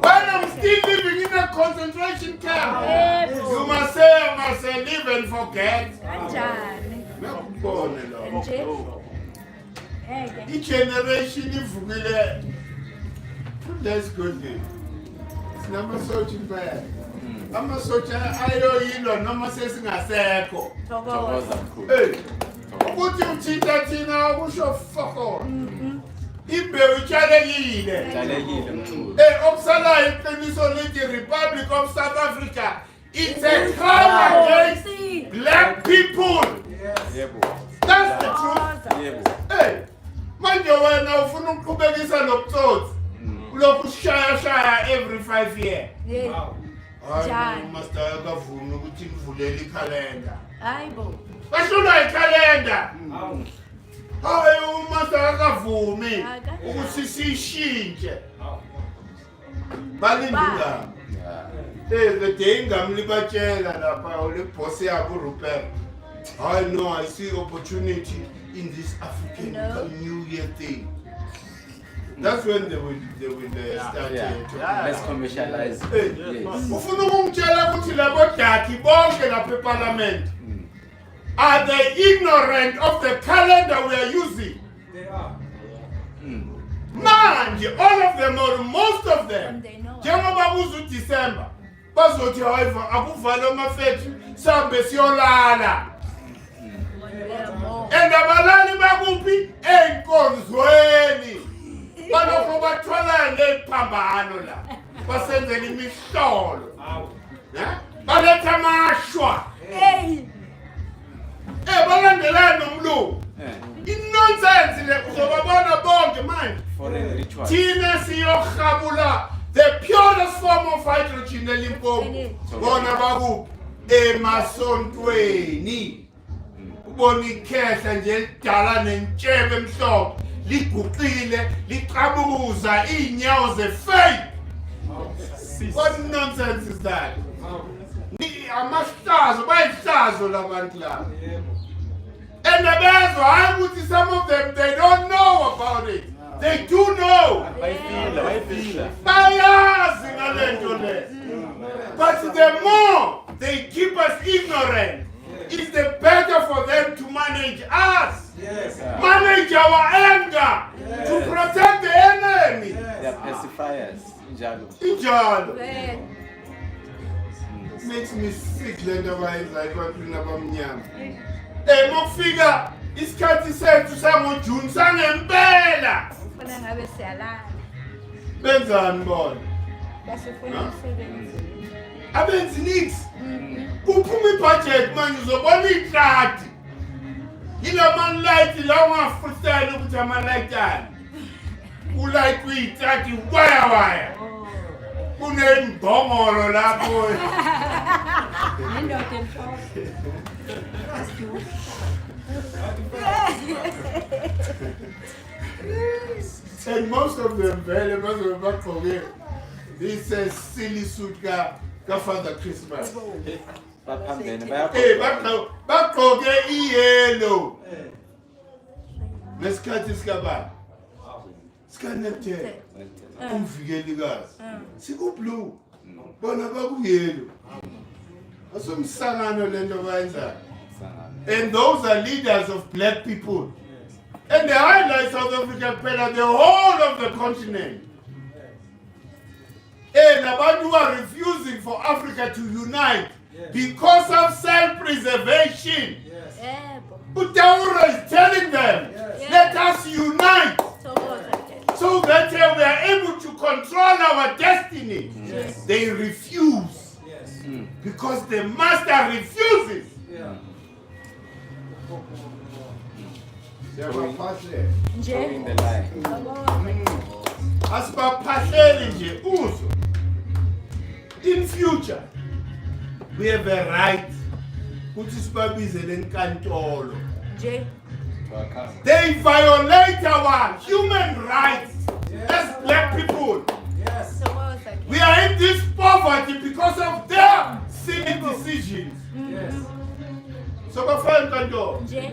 When I'm still living in a concentration camp, you must say, I must say, live and forget. Nakubone lo. I-generation ivukile. That's good news. Sinamasotsha impela. Amasotsha ayoyilwa noma sesingasekho. Thokoza mkhulu. Hey. Ukuthi uthinta thina kusho fuck all. Imbewu itshalekile. Jalekile mkhulu. Okusalayo iqiniso lithi Republic of South Africa. It's a crime against black people. Yebo. That's the truth. Yebo. Hey, manje wena ufuna ukuqhubekisa nobutsotsi. Ulokhu ushaya every 5 years. Hayi, master akavumi ukuthi ngivulela ikhalenda. Hayibo. Bahlulwa ikhalenda. Hayi, umaster akavumi ukuthi sishintshe. Balindula. The day ngamlibatshela lapha oleboss yabo Rupert. I know I see opportunity in this African New Year thing. That's when they will start talking. Let's commercialize. Yes. Ufuna ukungitshela ukuthi labo daki bonke lapha eParliament are they ignorant of the calendar we are using? They are. Manje, all of them or most of them, njengoba kuzu December, bazothi hayiva akuvala amafethu sambe siyolala. Endabalali bakuphi enkonzweni. Balokho bathwala lephambano la. Basenzela imihlolo. Baletha amashwa. Hey. Balandelana nomlungu. I-nonsense le uzobabona bonke manje. Foreign rituals. Thina siyohabula the purest form of hydrogen eLimpopo. Bona bakuphi emasontweni. Ubona ikhehla nje lidala nentshebe emhlophe liguqile liqabuza inyawo ze-fake. What nonsense is that? Amahlazo bayihlazo labantu laba. And abezwa hayi ukuthi some of them they don't know about it. They do know. Bayazi ngale nto le. But the more they keep us ignorant, it's the better for them to manage us. Yes. Manage our anger to protect the enemy. They are pacifiers. Njalo. Injalo. Well, Makes me sick le ndaba yenzayo ebantwini abamnyama. Mokufika isikhathi sethu sangoJune sangempela. ufuna ngabe siyalala. Benzani bona? Basifuna umsebenzi. Abenzi nix. Kuphuma ibudget manje uzobona itrati. Yilama light la ungafusela ukuthi ama light ani. Ulight uyitrati waya. Kunembongolo lapho. Nendoda emhlophe. And most of them vele bazobagqoke this silly suit ka Father Christmas. Baphambene Bagqoke iyellow. Lesikhathi sikabani? Sikanethe. Umvikelikazi. Sikublue. Bona bakuyellow. Asomsangano lento bayenzayo. And those are leaders of black people. And they highlight South Africa, the whole of the continent. And abantu who are refusing for Africa to unite because of self-preservation. Yebo. Utaura is telling them, let us unite so that we are able to control our destiny. They refuse because the master refuses. Nje. in the line. Asibaphahleli nje uzo. In future, we have a right ukuthi sibabizele enkantolo. Nje. They violate our human rights as black people. We are in this poverty because of their silly decisions. So bafana enkantolo. Nje.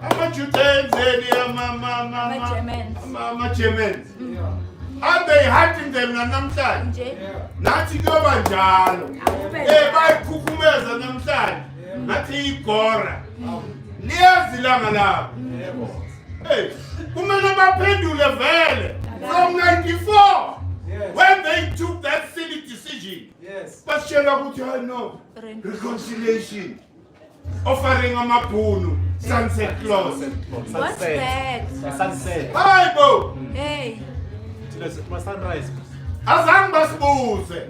Ama-Judens ama-Germans. Are they hunting them namhlanje? Nje. Nathi kuyoba njalo. Akube. Bayikhukhumeza namhlanje. Nathi igora. Liyazilanga lapho. Kumele baphendule vele. From 94, when they took that silly decision. Bashela ukuthi no. Reconciliation. Offering amabhunu. Sunset clause. What's that? Sunset. Hi, Bo. Hey. My sunrise. Azange basibuze.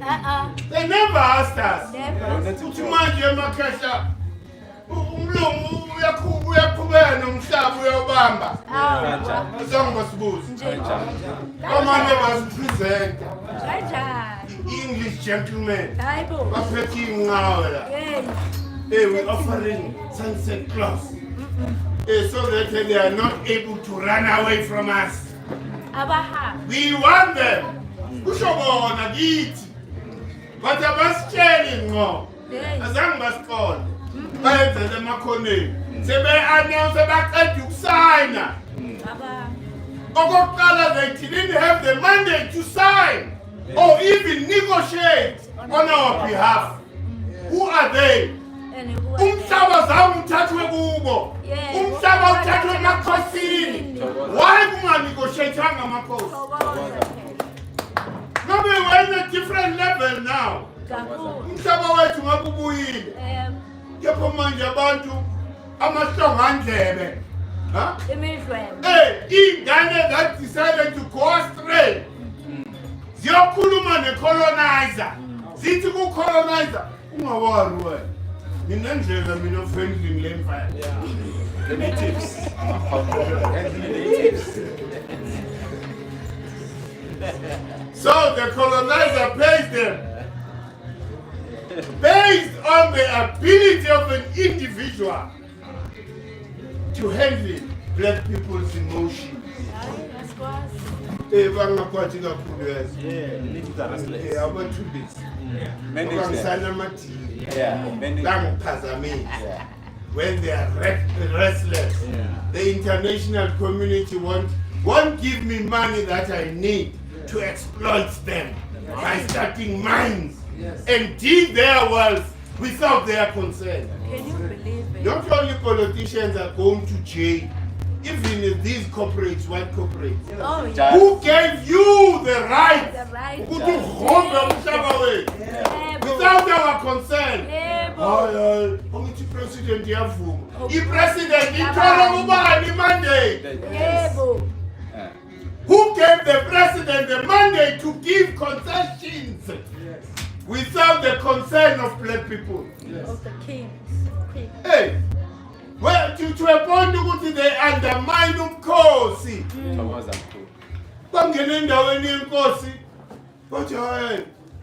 They never asked us. Never. Uthi manje emakhehla umlungu uyaqhubeka nomhlaba uyobamba. Azange basibuze. Nje. Amanye basipresenta. Kanjani? English gentlemen. Hayibo. Baphethe inqawe la. Hey. We offering sunset clause. So that they are not able to run away from us. Abaha. We want them. Kusho bona kithi. Bathi abasitsheli ngqo. Hey. Azange basiqonde. Bayenzele emakhoneni. Sebe-announce baqeda ukusayina. Aba. Okokuqala, they didn't have the mandate to sign or even negotiate on our behalf. Who are they? And who are Umhlaba zange uthathwe kubo. Yeah. Umhlaba uthathwe emakhosini. Why kunganegotiatanga amakhosi? No, we're in a different level now. Kakhulu. Umhlaba wethu ngakubuyile. Kepha manje abantu amahlongandlebe. Huh? Imidlwembe. Ingane that decided to go astray. Ziyokhuluma ne-colonizer. Zithi ku-colonizer. Ungawari wena. Mina ndlela mina friendly ngile mfana. The natives. So the colonizer pays them based on the ability of an individual to handle black people's emotions. Bangakwathi kakhulu yazi. The natives are restless. Abantu bisi. Bangisana amathini. Bangiphazamisa. When they are restless, the international community won't give me money that I need to exploit them by starting mines and dig their wealth without their consent. Can you believe it? Not only politicians are going to jail, even these corporates, white corporates. Oh, Just- yeah. Who gave you the right The right. ukuthi uhambe umhlaba wethu Yebo. without our consent? Yebo. Hayi, ukuthi president iyavuma. I-president ithola kubani i-mandate? Yebo. Who gave the president the mandate to give concessions without the consent of black people? Of the kings. King. Hey, well, to a point ukuthi they undermine umkhosi. Thokoza mkhulu. Bangena endaweni yenkosi, but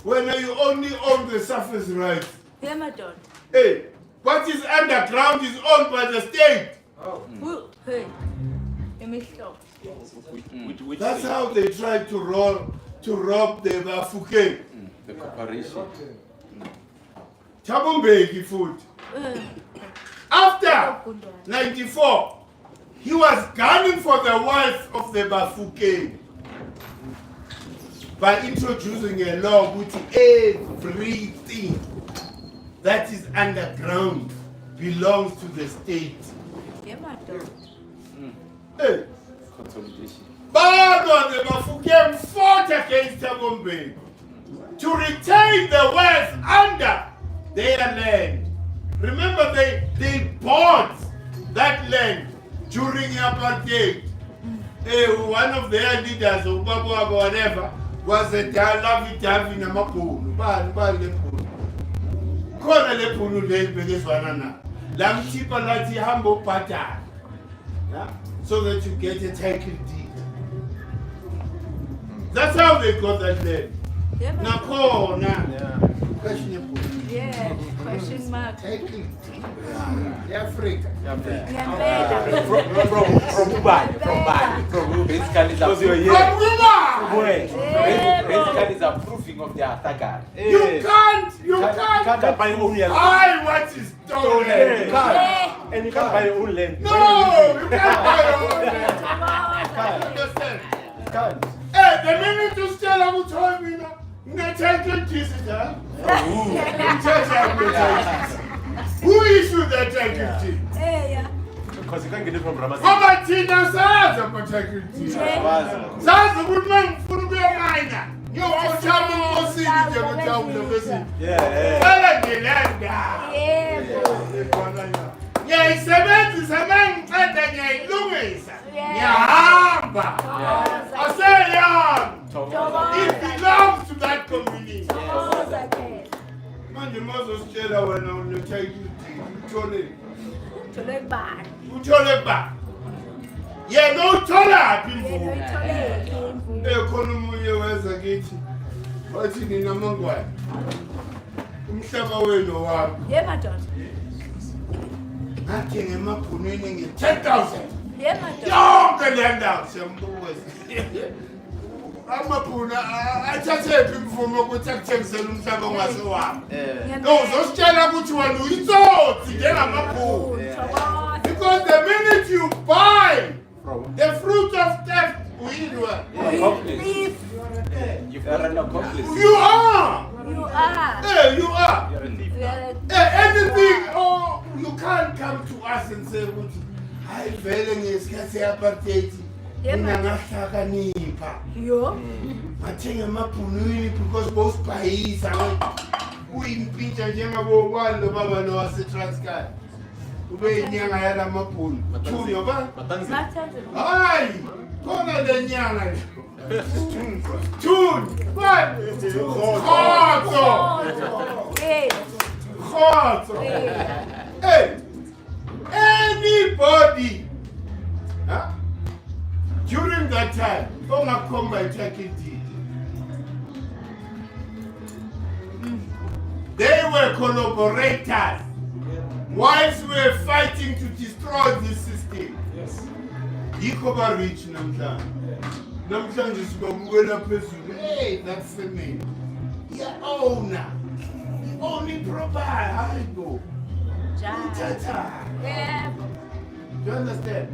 when you only own the surface rights. Yeah, my daughter. Hey, what is underground is owned by the state. Who? Hey. Let me stop. Which That's thing? how they try to rob the Bafokeng. The corporation. Thabo Mbeki futhi. After 94, he was gunning for the wealth of the Bafokeng by introducing a law which everything that is underground belongs to the state. Yeah, my daughter. Hey, Consolidation. Baba the Bafokeng fought against Thabo Mbeki to retain the wealth under their land. Remember, they bought that land during apartheid. One of their leaders, Ubaba or whatever, was a Davi Namapulu. Ban Lepulu. Kona Lepulu Lepulu Lamtipa Lati Hambo Pata. So that you get a title deed. That's how they got that land. Yeah, my daughter. Nakona. Yeah. Questionable. Yeah. Question mark. Title deed. Africa. Ngempela. From Dubai. From Bali. From who basically is Because you're approving, here. From Ruma! Where? basically is approving of the attacker. You can't. You can't buy your own land. I what is stolen. Yeah, you can't. Yeah. And you can't buy your own land. No, you can't buy your own land. Understand? Can't. Hey, the minute you still have told me now, title deed, huh? Who issued that title deed? Hey, yeah. Because you can't get it from Ramazan. Ngoba thina sazi ama-title deed. Yeah. Sazi ukuthi uma ngifuna ukuyomina ngiyokhothama enkosini nje ngithawule bese Yeah. fela ngilanda. Yebo. Ngiyayisebenzisa uma ngiceda ngiyayilungisa. Yeah. Ngiyahamba. Aseyami. Thokoza. It belongs to that community. Thokoza ke. Manje mazositshela wena une-title deed uthole. Thole kubani? Uthole ba? Yena utholaphi Yena imvumo? uyitholile imvumo. Khona omunye weza kithi wathi nina mangwane umhlaba wenu wami Yeah, my daughter. ngathi ngemabhunwini nge-10,000 Yeah, my daughter. yonke le ndawo siyambuza amabhunu athathephi imvumo ukuthi akuthengisele umhlaba ongasiwami uzositshela ukuthi wena uyitsotsi njengamabhunu Thokoza. because the minute you buy From the fruit of theft uyilwa Thief. You are an accomplice. you are. You are. Hey, you are. you're a thief. You are Anything, oh, you can't come to us and say, I vele ngesikhathi apartheid. Mina ngahlakanipha. Yo. Ngathenga amabhunwini because bosibhayisa. Uyimpintsha njengabo walo baba lo wase-Transkei. Ube inyanga yala mabhunu. Thunywa ba? Matanzi. Matanzi. Hayi, khona le nyanga le. Thun. What? Khotso. Hey. Khotso. Hey. Hey, anybody during that time, come by taking deed. They were collaborators whilst we were fighting to destroy this system. Yes. Yikho ba rich namhlanje. Namhlanje sibabukela phezulu. Hey, that family. Your owner. The only proper hayibo. Tata. Yeah. Do you understand?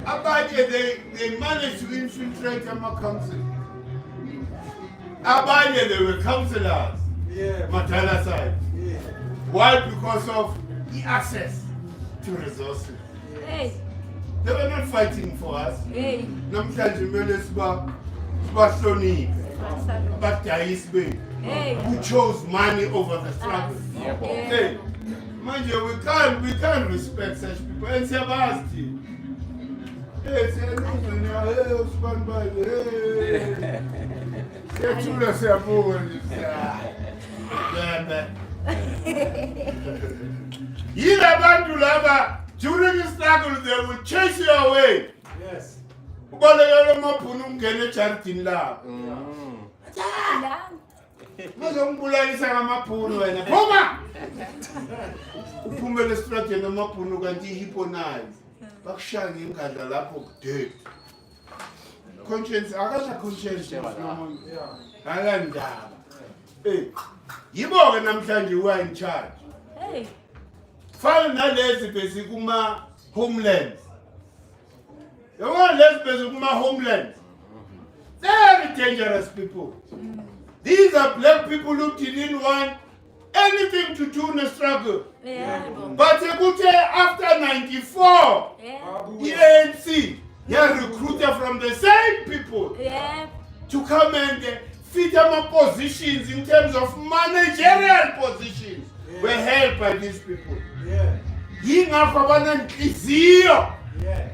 Abanye, they managed to infiltrate our council. Abanye, they were councillors. Madala side. Why? Because of the access to resources. Hey, They were not fighting for us. hey. Namhlanje kumele sibahloniphe. Badayisi Hey. who chose money over the struggle. Hey, manje we can't respect such people. And siyabazi thina. Hey, siyanuzana, hey, usibanibani, hey. Siyethula siyabonga nje. Yebo. Yila bantu laba during the struggle they will chase you away. Yes. Ubalekele amabhunu ungene ejaridini labo. Mazongibulalisa ngamabhunu wena. Phuma! Uphumele estradeni amabhunu kanti ihiponize. Bakushaya ngengandla lapho kudede. Conscience, akasha conscience nomuntu. Akandaba. Eh. Yibo-ke namhlanje we are in charge. Hey. Fana nalezi bese kuma homelands. Yabona lezi bese kuma homelands. Very dangerous people. These are black people who didn't want anything to do in the struggle. Yeah. But after 94, Yeah. the ANC, they are recruited from the same people Yeah. to come and fit them positions in terms of managerial positions were held by these people. Yeah. Yingakho abanenhliziyo Yeah.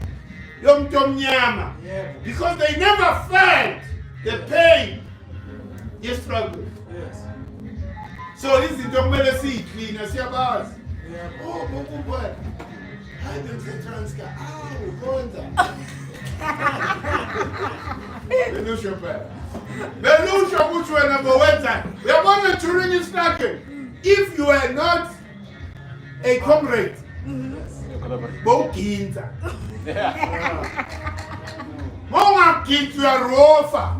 yomuntu omnyama, Yeah. because they never felt the pain ye struggle. Yes. So izinto kumele siyiclean siyabazi. Yeah. Oh bokubo. Hayi bengiseTranskei. Konza. Belusho phela. Belusho ukuthi wena bowenza. Uyabona during the struggle, if you are not a comrade, bowuginza. Mongaginza uyarofa.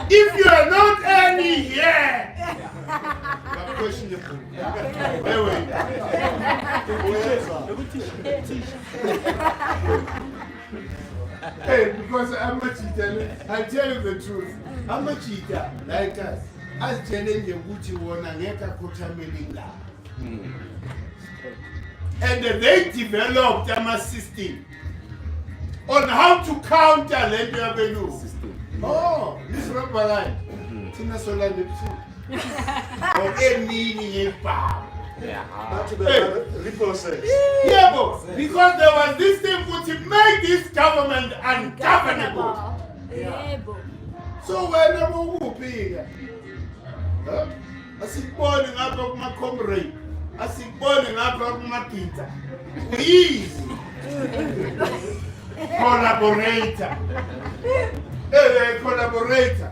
If you are not any here, you are questionable. Wait. Hey, because I'm a cheater, I tell you the truth. I'm a cheater, like us. As telling the Gucci one and Eka Kotamelila. And they developed a system on how to counter Lady Avenue. Oh, this rubber line. Tina Sola Lipsi. Or any power. Reprocess. Yeah, because there was this thing which made this government ungovernable. Yeah. So when I'm moving, asikubone ngapha kuma comrade, asikubone ngapha kuma gita. Please. Collaborator. Collaborator.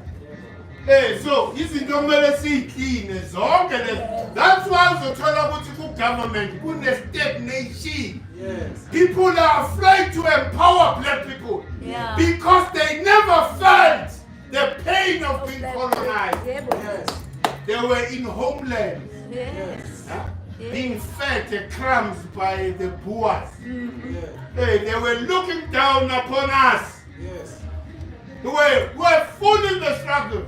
So izinto kumele siyiclean zonke lezi. That's why uzothola ukuthi ku government kune stagnation. Yes. People are afraid to empower black people. Yeah. Because they never felt the pain of being colonized. Yes. They were in homelands, Yes. being fed the crumbs by the Boers. Yeah. They were looking down upon us. Yes. We were full in the struggle.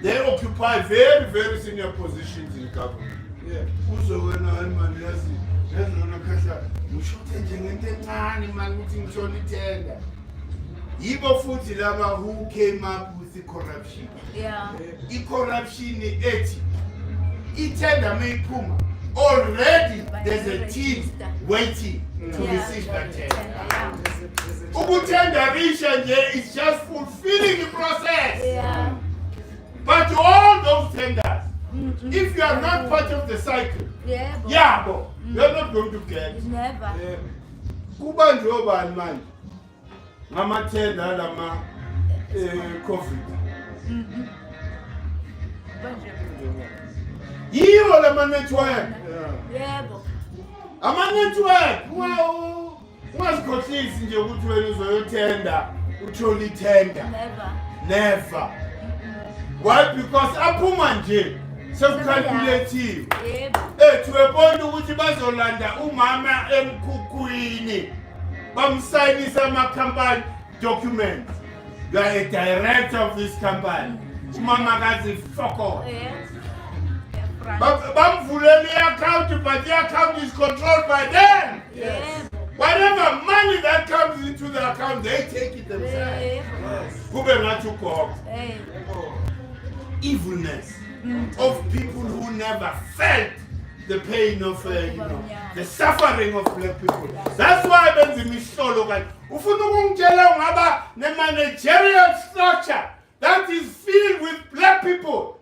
They occupy very, very senior positions in government. Yeah. Uzowena manje yazi yazona khahla ngishothe nje ngento encane manje ukuthi ngithola itenda. Yibo futhi laba who came up with the corruption. Yeah. I-corruption ethi itenda mayiphuma already there's a team waiting to receive that tender. Ukutenda risha nje is just fulfilling the process. Yeah. But all those tenders, if you are not part of the cycle, Yeah. you're not going to get. Never. Yeah. Kuba njobani manje ngamathenda lama COVID. Yiwo lama network. Yeah. Ama network ungazikhohlisi nje ukuthi wena uzoyotenda uthola itenda. Never. Never. Why? Because aphuma nje sekucalculative. Yeah. Tuwebona ukuthi bazolanda umama emkhukhwini bamsayinisa ama company documents. You are a director of this company. Mama gazi fuck off. Yes. Bamvuleli account, but the account is controlled by them. Yes. Whatever money that comes into the account, they take it themselves. Kube ngathi ugogo. Evilness of people who never felt the pain of the suffering of black people. That's why benza imihlolo kanti ufuna ukungitshela ngaba ne-managerial structure that is filled with black people,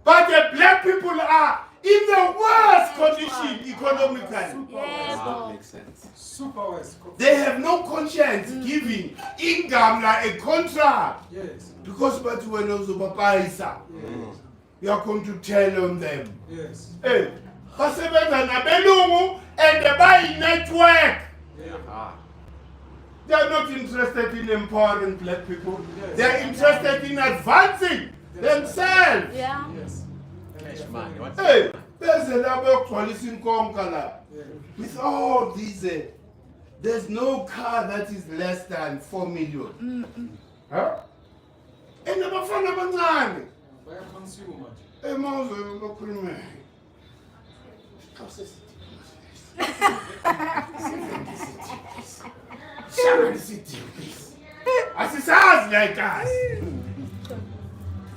but the black people are in the worst condition economically. Yes. That makes sense. Super West. They have no conscience giving income like a contract. Yes. Because but when uzobapaisa, you are going to tell on them. Yes. Hey, basebenza nabelungu and they buy network. Ah. They are not interested in empowering black people. Yes. They are interested in advancing themselves. Yeah. Yes. Cash money. What? Hey, there's a level of policy in Konkala. Yeah. With all these, there's no car that is less than 4 million. Huh? And the bafana bancane. Where consumer? Mawuze lokhuluma. Asisazi like us.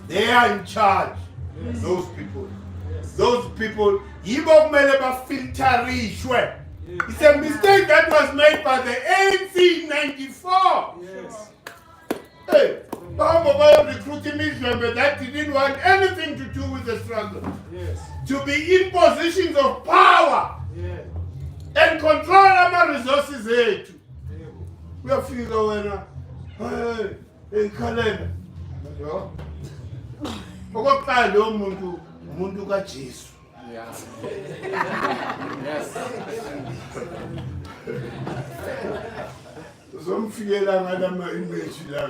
They are in charge. Those people. Those people, yibo kumele bafilterishwe. It's a mistake that was made by the ANC in 94. Yes. Hey, Bamba recruiting Israel that didn't want anything to do with the struggle. Yes. To be in positions of power Yeah. and control our resources ethu. Yeah. Uyafika wena, hey, calendar. Yho. Okokuqala lo umuntu kaJesu. Yeah. Yes. Uzomfikela ngalama image la.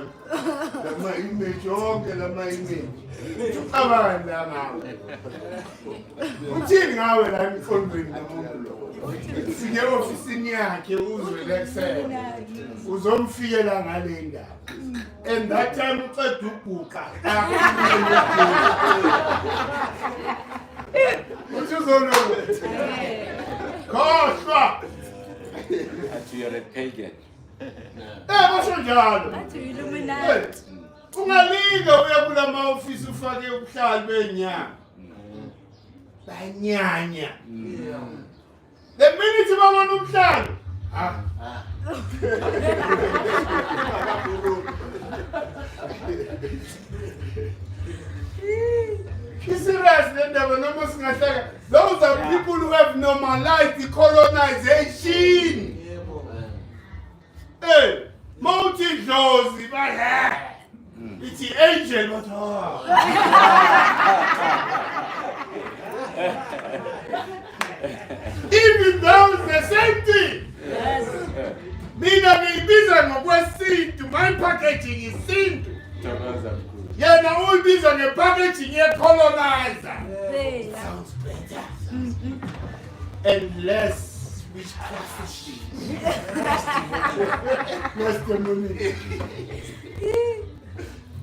Lama image yonke lama image. Ucabanga ngawe. Uthini ngawe la emfondweni nomuntu lo? Sike ofisini yakhe uzwe lekusele. Uzomfikela ngale ndaba. And that time uqeda ubhuqa. Uthi uzolo. Khohlwa. That you're a pagan. Basho njalo. That's Illuminati. Ungalinga uya kula ma-office ufake ubuhlali benyanga. Banyanya. The minute babona ubuhlali, serious ndaba noma singahlaka. Those are people who have normalized the colonization. Hey, Mountain Josie, it's the angel, but even though it's the same thing. Yes. Mina ngiyibiza ngokwesintu, my packaging is sintu. Yena uyibiza ngepackaging ye-colonizer. Say. Sounds better. And less witchcraft.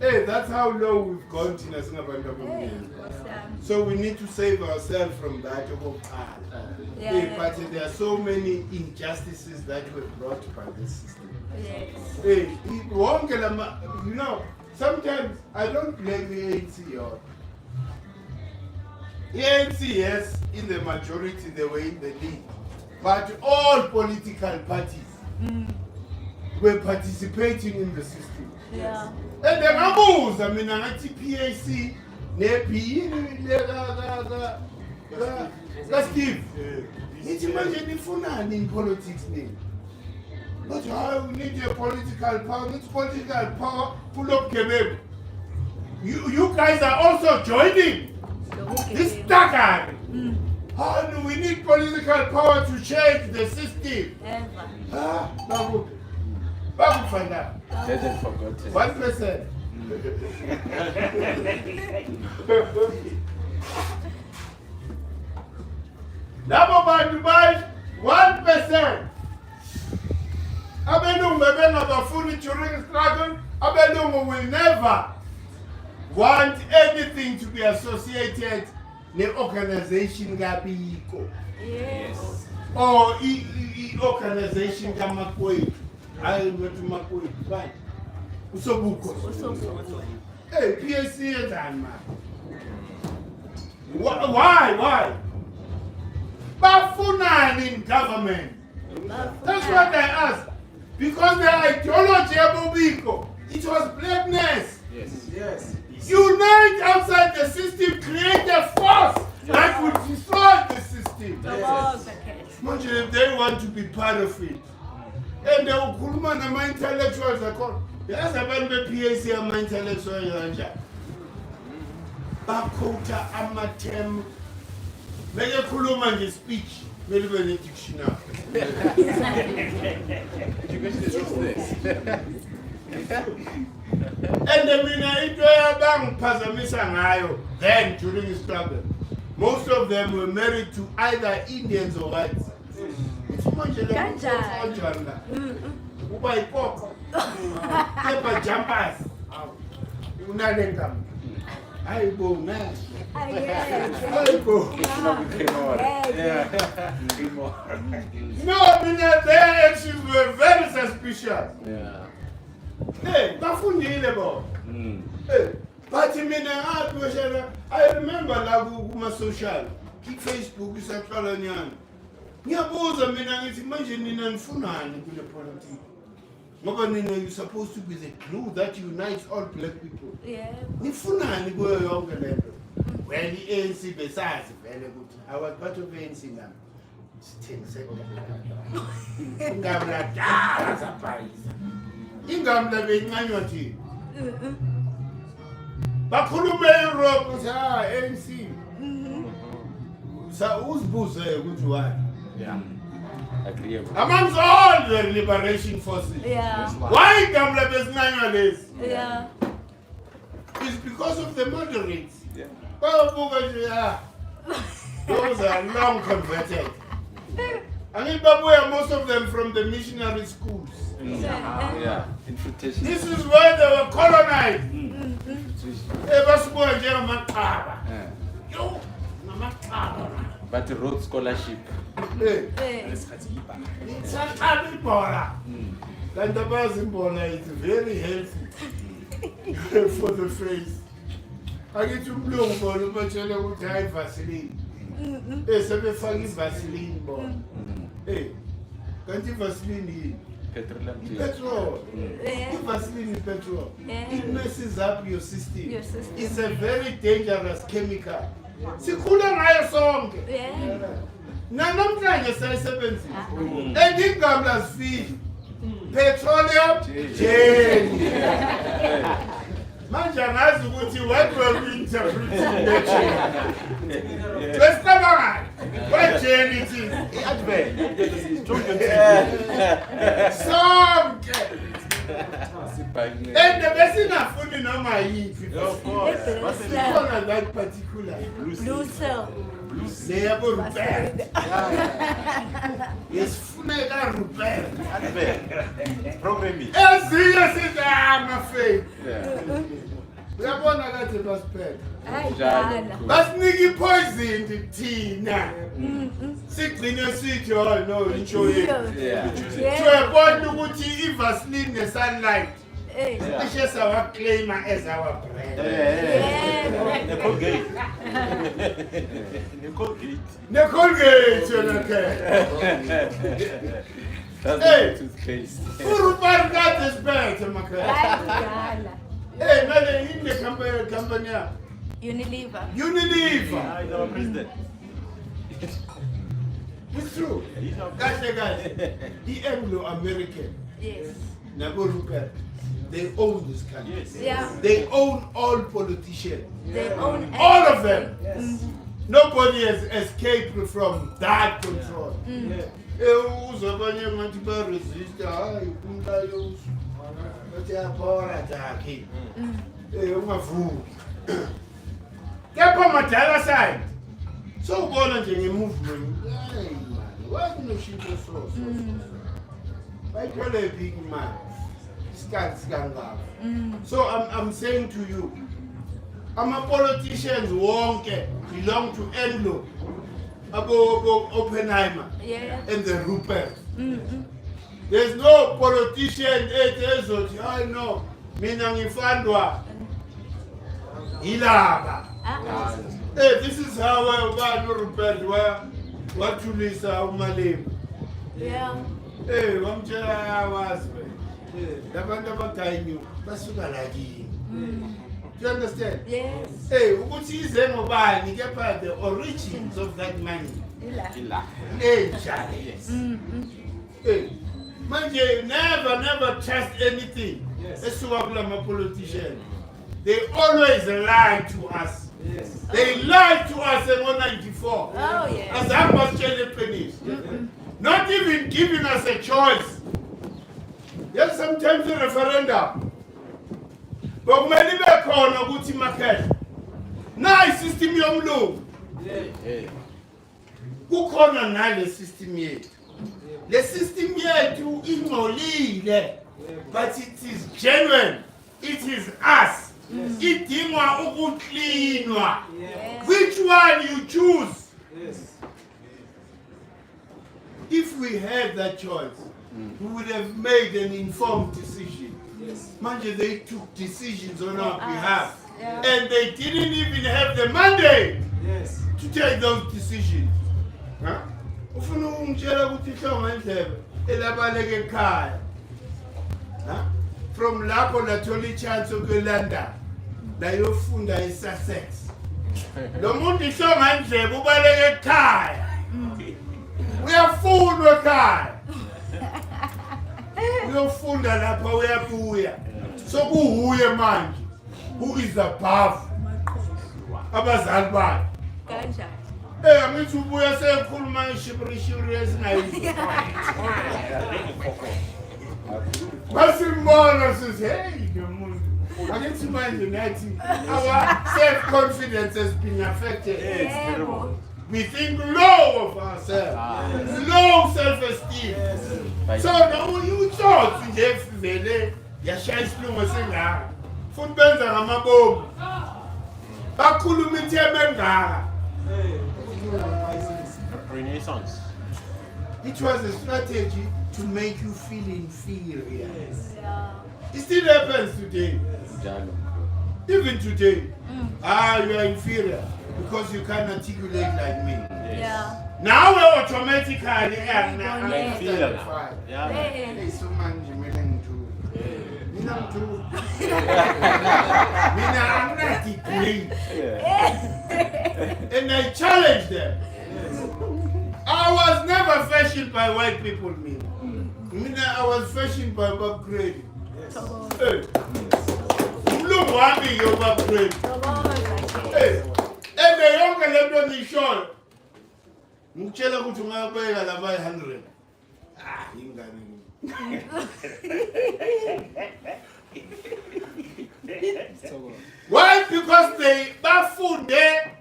Hey, that's how low we've gone to Hey, So we need to save ourselves from that. Yeah. But there are so many injustices that were brought by this system. Yes. Hey, you know, sometimes I don't blame the ANC or the ANC, yes, in the majority they were in the lead. But all political parties were participating in the system. Yeah. And the Ramus, I mean, PAC, NEPI, Steve. It's imagine if you're in politics, but you need a political power. It's political power. Pull up Kebeb. You guys are also joining this stagger. How do we need political power to change the system? Ever. Babu find out. Hasn't forgotten. 1%. Labo bantu bayi 1%. Abelungu bebengabafuni during struggle. Abelungu will never want anything to be associated ne-organization kabiko Yes. or i-organization kamakwethu hayi ngathi makwethu bani usobukho hey PSC yenzani manje why bafunani in government? That's what I ask. Because the ideology abobiko, it was blackness. Yes. Unite outside the system, create a force that would destroy the system. Imagine if they want to be part of it. And the ukhuluma nama-intellectuals akhona. Yazi abantu be-PAC ama-intellectual kanjani. Bakhotha ama-term. Mele khuluma nge-speech, mele ube ne-dictionary. And mina into abangiphazamisa ngayo then during his struggle, most of them were married to either Indians or whites. Uthi manje le kanjani la? Uba ipoko. Kepa jumpers. Unalenga. Hayibo nashi. Hayibo. No, mina their actions were very suspicious. Yeah. Hey, bafundile bo. Hey, but mina I remember la kuma-social, Facebook isaqala nyana. Ngiyabuza mina ngithi manje nina nifunani kule politics? Ngoba nina you're supposed to be the glue that unites all black people. Yeah. Nifunani kuyo yonke lento? Well, i-ANC besazi vele ukuthi I was part of ANC nami. Sithengise ngabla dala zapayisa. Ingamla beyincanywa thina. Bakhulume eEurope ukuthi ANC. Uzibuze ukuthi why? Yeah. Agreeable. Amongst all the liberation forces. Yeah. Why Gamla bezincanywa lezi? Yeah. It's because of the moderates. Yeah. Those are long converted. I mean, Babuya, most of them from the missionary schools. Yeah. Infiltration. This is where they were colonized. Yeah. But the road scholarship. It's very healthy for the face. I get to blow for the bachelor with high Vaseline. Sebefaka Vaseline bo. Hey, kanti Vaseline Petroleum. petrol. Vaseline is petrol. It messes up your system. Your system. It's a very dangerous chemical. Sikhula ngayo sonke. Namhlanje sayisebenzisa. Endigamla sifile. Petroleum jelly. Manje angazi ukuthi what were we interpreting the jelly? Wesicabanga what jelly it is? Sonke. And besingafuni noma yiphi. Of course. Sikhona that particular Blue cell. leyabo Rupert. Yesifuneka Rupert. Programming. Ezinye sithi amafake. Yeah. Uyabona kade basiphethe. Hayi dala. Basinika ipoison thina. Sigcine sithi oh no insho yethu. Yeah. Uyabona ukuthi iVaseline ne-sunlight Hey. ishe sawaclaima as our brand. Yeah. Colgate. Colgate. Ne-Colgate yona ke. That's Hey. the toothpaste. Urupert kade siphethe makhaya. Hayi dala. Hey, nale in the company yakho. Unilever. Unilever. He's our president. It's true. He's our Kahle kahle. The Anglo-American, Yes. Nabo Rupert, they own this country. Yes. Yeah. They own all politicians. They own All of them. Yes. Nobody has escaped from that control. Uzabanye ngathi ba-resist, hayi kumlayo bathi yabona takhe. Ungavuki. Kepha madala side. So ubona nje nge-movement. Hayi man, why kunoshintsho so? Bayithole big man. Isikhathi sikangaka. So I'm saying to you, Politicians wonke belong to Anglo, Abo Oppenheimer, Yeah. and the Rupert. Mm-hmm. There's no politician I know, mina ngifandwa ilaba. Hey, this is how Rupert wathulisa uMalemu. Yeah. Hey, wamtshela wazi labantu abagayi basuka lakini. Do you understand? Yes. Hey, ukuthi ize ngobani kepha the origins of that money. Ila. Hey, yes. Hey, manje never trust anything. Esuka kulama politicians. They always lie to us. Yes. They lied to us in 1994. Oh, yeah. As I must tell you, finish. Not even giving us a choice. Yes, sometimes a referendum. But when you back on a good market, nice system yomlu. Who corner now the system yet? The system yet to ignore, but it is genuine. It is us. It is clean. Which one you choose? Yes. If we had that choice, we would have made an informed decision. Yes. Manje, they took decisions on our behalf. Yeah. And they didn't even have the mandate Yes. to take those decisions. Huh? Ufuna ungitshela ukuthi ihlonga indlebe elabaleke ekhaya. Huh? From lapho lathola ichance yokulanda layofunda eSussex. Lo muntu ihlonga indlebe ubaleke ekhaya. Uyafunda ekhaya. Uyofunda lapha uyabuya. Sokuhuye manje. Who is above abazali bakhe? Kanjani? Angithi ubuya sekhuluma ishibri esingayizo. Basimbona sithi hey lo muntu. Angithi manje nathi our self-confidence has been affected. Yebo. We think low of ourselves. Low self-esteem. So now you thought nje vele yashaya isilungu singaka. Futhi benza ngamabomu. Bakhuluma ithemba engaka. Renaissance. It was a strategy to make you feel inferior. Yeah. It still happens today. Njalo. Even today. You are inferior because you can't articulate like me. Yeah. Now we're automatically Inferior. Yeah. Hey. so manje mina ngithu. Mina ngithu. Mina I'm not degree. And I challenge them. I was never fashioned by white people, I was fashioned by upgrade. Hey. Look what me you upgrade. Hey. And the younger lento ngisho. Ngitshela ukuthi ungabeka laba 100. Ingane. Why? Because they bafunde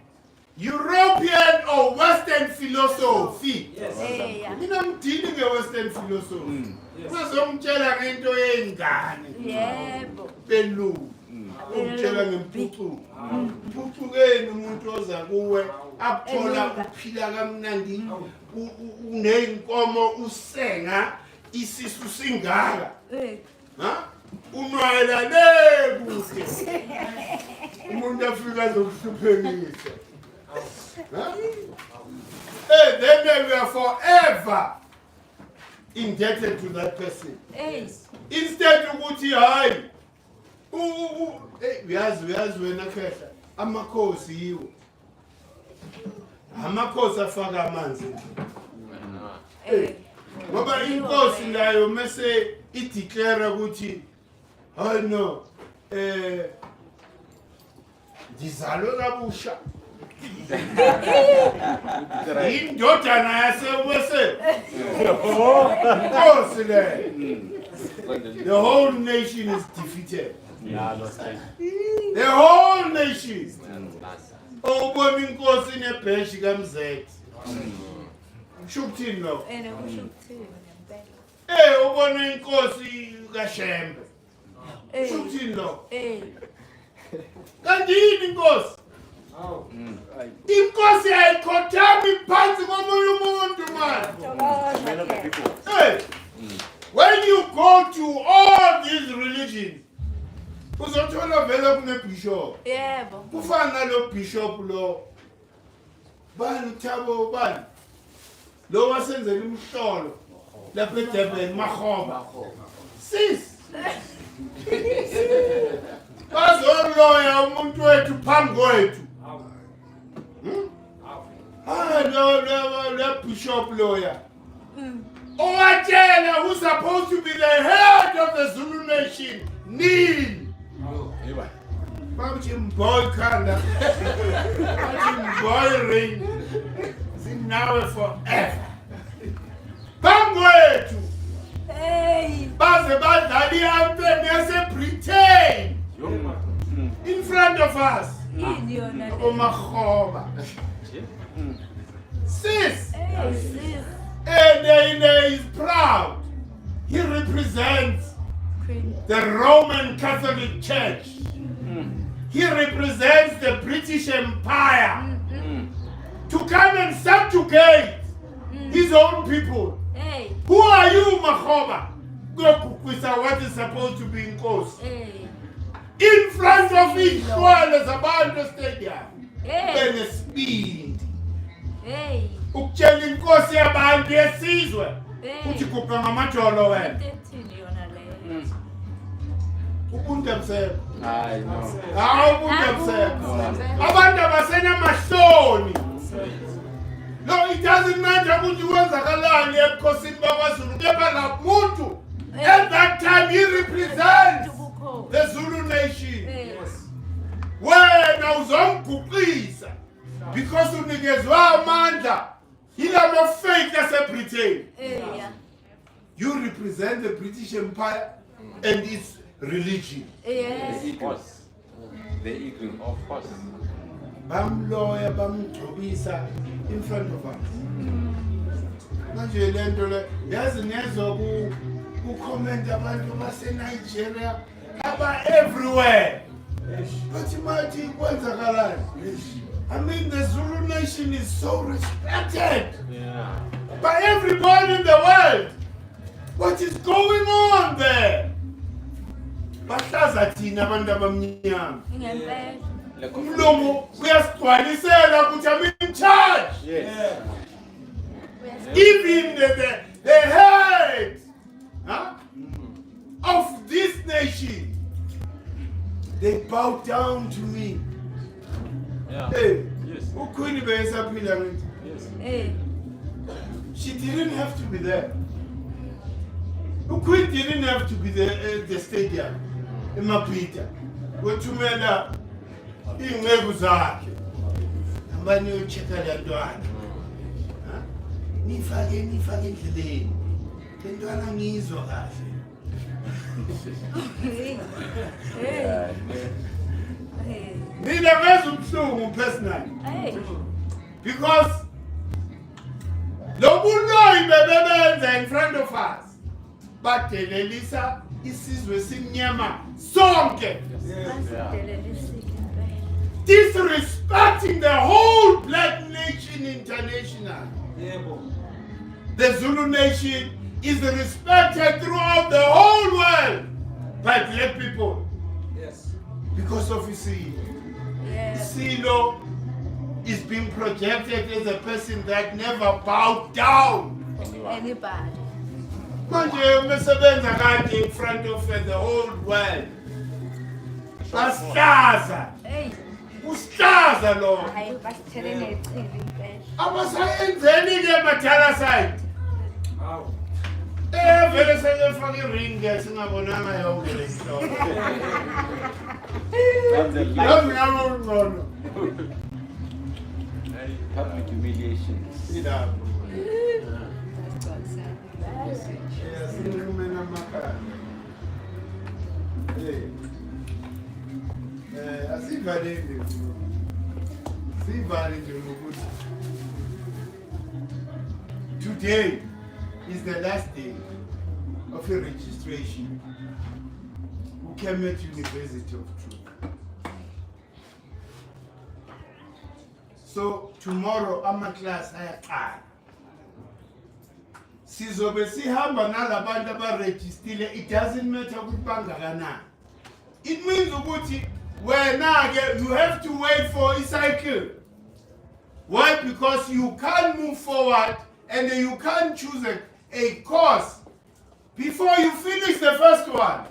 European or Western philosophy. Hey, yeah. Mina ngidini nge-Western philosophy. Uzongitshela ngento yengane. Yebo. Belungu. Ungitshela ngemphucuko. Imphucukeni umuntu oza kuwe akuthola uphila kamnandi uneyinkomo usenga isisu singaka. Hey. Ha? Unwayela le kuhle. Umuntu afika azokuhluphekisa. Huh? Hey, then we are forever indebted to that person. Hey. Instead ukuthi hayi uyazi wena khehla amakhosi yiwo. Amakhosi afaka amanzi. Hey. Ngoba inkosi nayo mase ideclare ukuthi hayi no ndizalwe kabusha. Indodana yasewese. Inkosi le. The whole nation is defeated. Yeah, lost it. The whole nation. Ubona inkosi nebheshi kaMzeti. Shukuthini lo? Ene kusho ukuthini ngempela. Ubona inkosi kaShembe. Hey. Shukuthini lo? Hey. Kanti yini inkosi? Inkosi ayikhothami phansi komunye umuntu man. Men of the people. Hey, when you go to all these religions, uzothola vele kunebishop. Yebo. Kufana nalo bishop lo. Bani Thabo bani? Lo wasenzela umhlolo lapha eDurban Makhoba. Sis. Bazoloya umuntu wethu phambi kwethu. The bishop lawyer. Owatshela who's supposed to be the head of the Zulu nation. Kneel. Babuthi mboy khanda. Babuthi mboy ring. Sinawe forever. Phambi kwethu. Hey. Baze badlala i-anthem yase-Britain. In front of us. Yini yona le? Omakhoba. Sis. Hey, sis. And he's proud. He represents Queen. the Roman Catholic Church. He represents the British Empire. To come and subjugate his own people. Hey. Who are you, Makhoba? What is supposed to be in course? Hey. In front of each one is about the stadium. Hey. Then a speed. Hey. Ukutshela inkosi yabantu yesizwe Hey. uthi kupha ngamajolo wena. Ethini yona le? Ubuntu emseko. I know. Hawu ubuntu emseko. Abantu abasenamahloni. No, it doesn't matter ukuthi kwenzakalani ebukhosini bakwaZulu. Kepha la muntu at that time he represents the Zulu nation. Yes. Wena uzomguqisa because unikezwe amandla yilama faith yaseBritain. Yeah. You represent the British Empire and its religion. Yes. Of course. The eagle, of course. Bamloya bamgcobisa in front of us. Manje le nto le yazi nezwa ku comment abantu baseNigeria aba everywhere. But imagine kwenzakalani. I mean the Zulu nation is so respected Yeah. by everybody in the world. What is going on there? Bahlaza thina abantu abamnyama. Ngempela. Umlomo uyasigcwalisela ukuthi I'm in charge. Yes. Even the head of this nation, they bow down to me. Yeah. Hey, Yes. uKhwini besaphila ngithi. Yes. Hey. She didn't have to be there. Ukhwini didn't have to be there at the stadium. Emapita. Wethumela ingceku zakhe. Ambani uyocheka le ntwana. Nifake endleleni. Le ntwana ngizwa kahle. Hey. Hey. Mina ngezwe ubuhlungu personally. Hey. Because lo buloyi bebebenza in front of us. Badelelisa isizwe simnyama sonke. Disrespecting the whole black nation international. The Zulu nation is respected throughout the whole world by black people Yes. because of Isilo. Yes. Isilo is being projected as a person that never bowed down. Anybody. Manje umesebenza kanje in front of the whole world. Basihlaza. Hey. Usihlaza lo. Hayi basithelele ichili impela. Abasayenzeni ke mathala side. How? Vele sengefaka iring ke singabonanga yonke le nto. That's the life. Ngiyama ungcono. Public humiliation. Idabo. Sinqumena amakhaya. Asivaleni. Sivali nje ngokuthi today is the last day of your registration. Who came at University of Truth. So tomorrow ama-class ayaqala. Sizobe sihamba nalabantu abarejistile, it doesn't matter ukuthi bangakanani. It means ukuthi wena-ke you have to wait for a cycle. Why? Because you can't move forward and you can't choose a course before you finish the first one.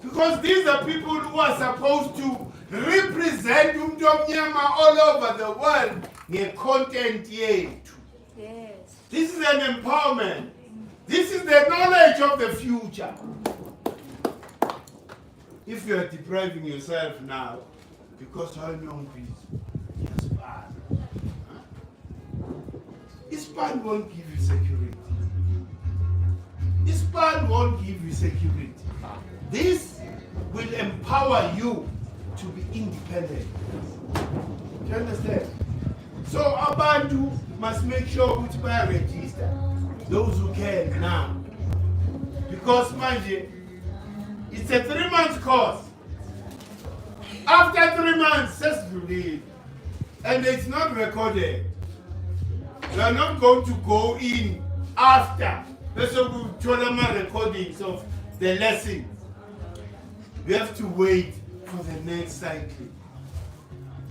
Because these are people who are supposed to represent umuntu omnyama all over the world nge-content yethu. Yes. This is an empowerment. This is the knowledge of the future. If you are depriving yourself now, because how young people, yes, bad. Ispan won't give you security. Ispan won't give you security. This will empower you to be independent. Do you understand? So abantu must make sure which buy register. Those who can now. Because manje, it's a 3-month course. After 3 months, just believe. And it's not recorded. You are not going to go in after. That's why we told my recordings of the lesson. We have to wait for the next cycle.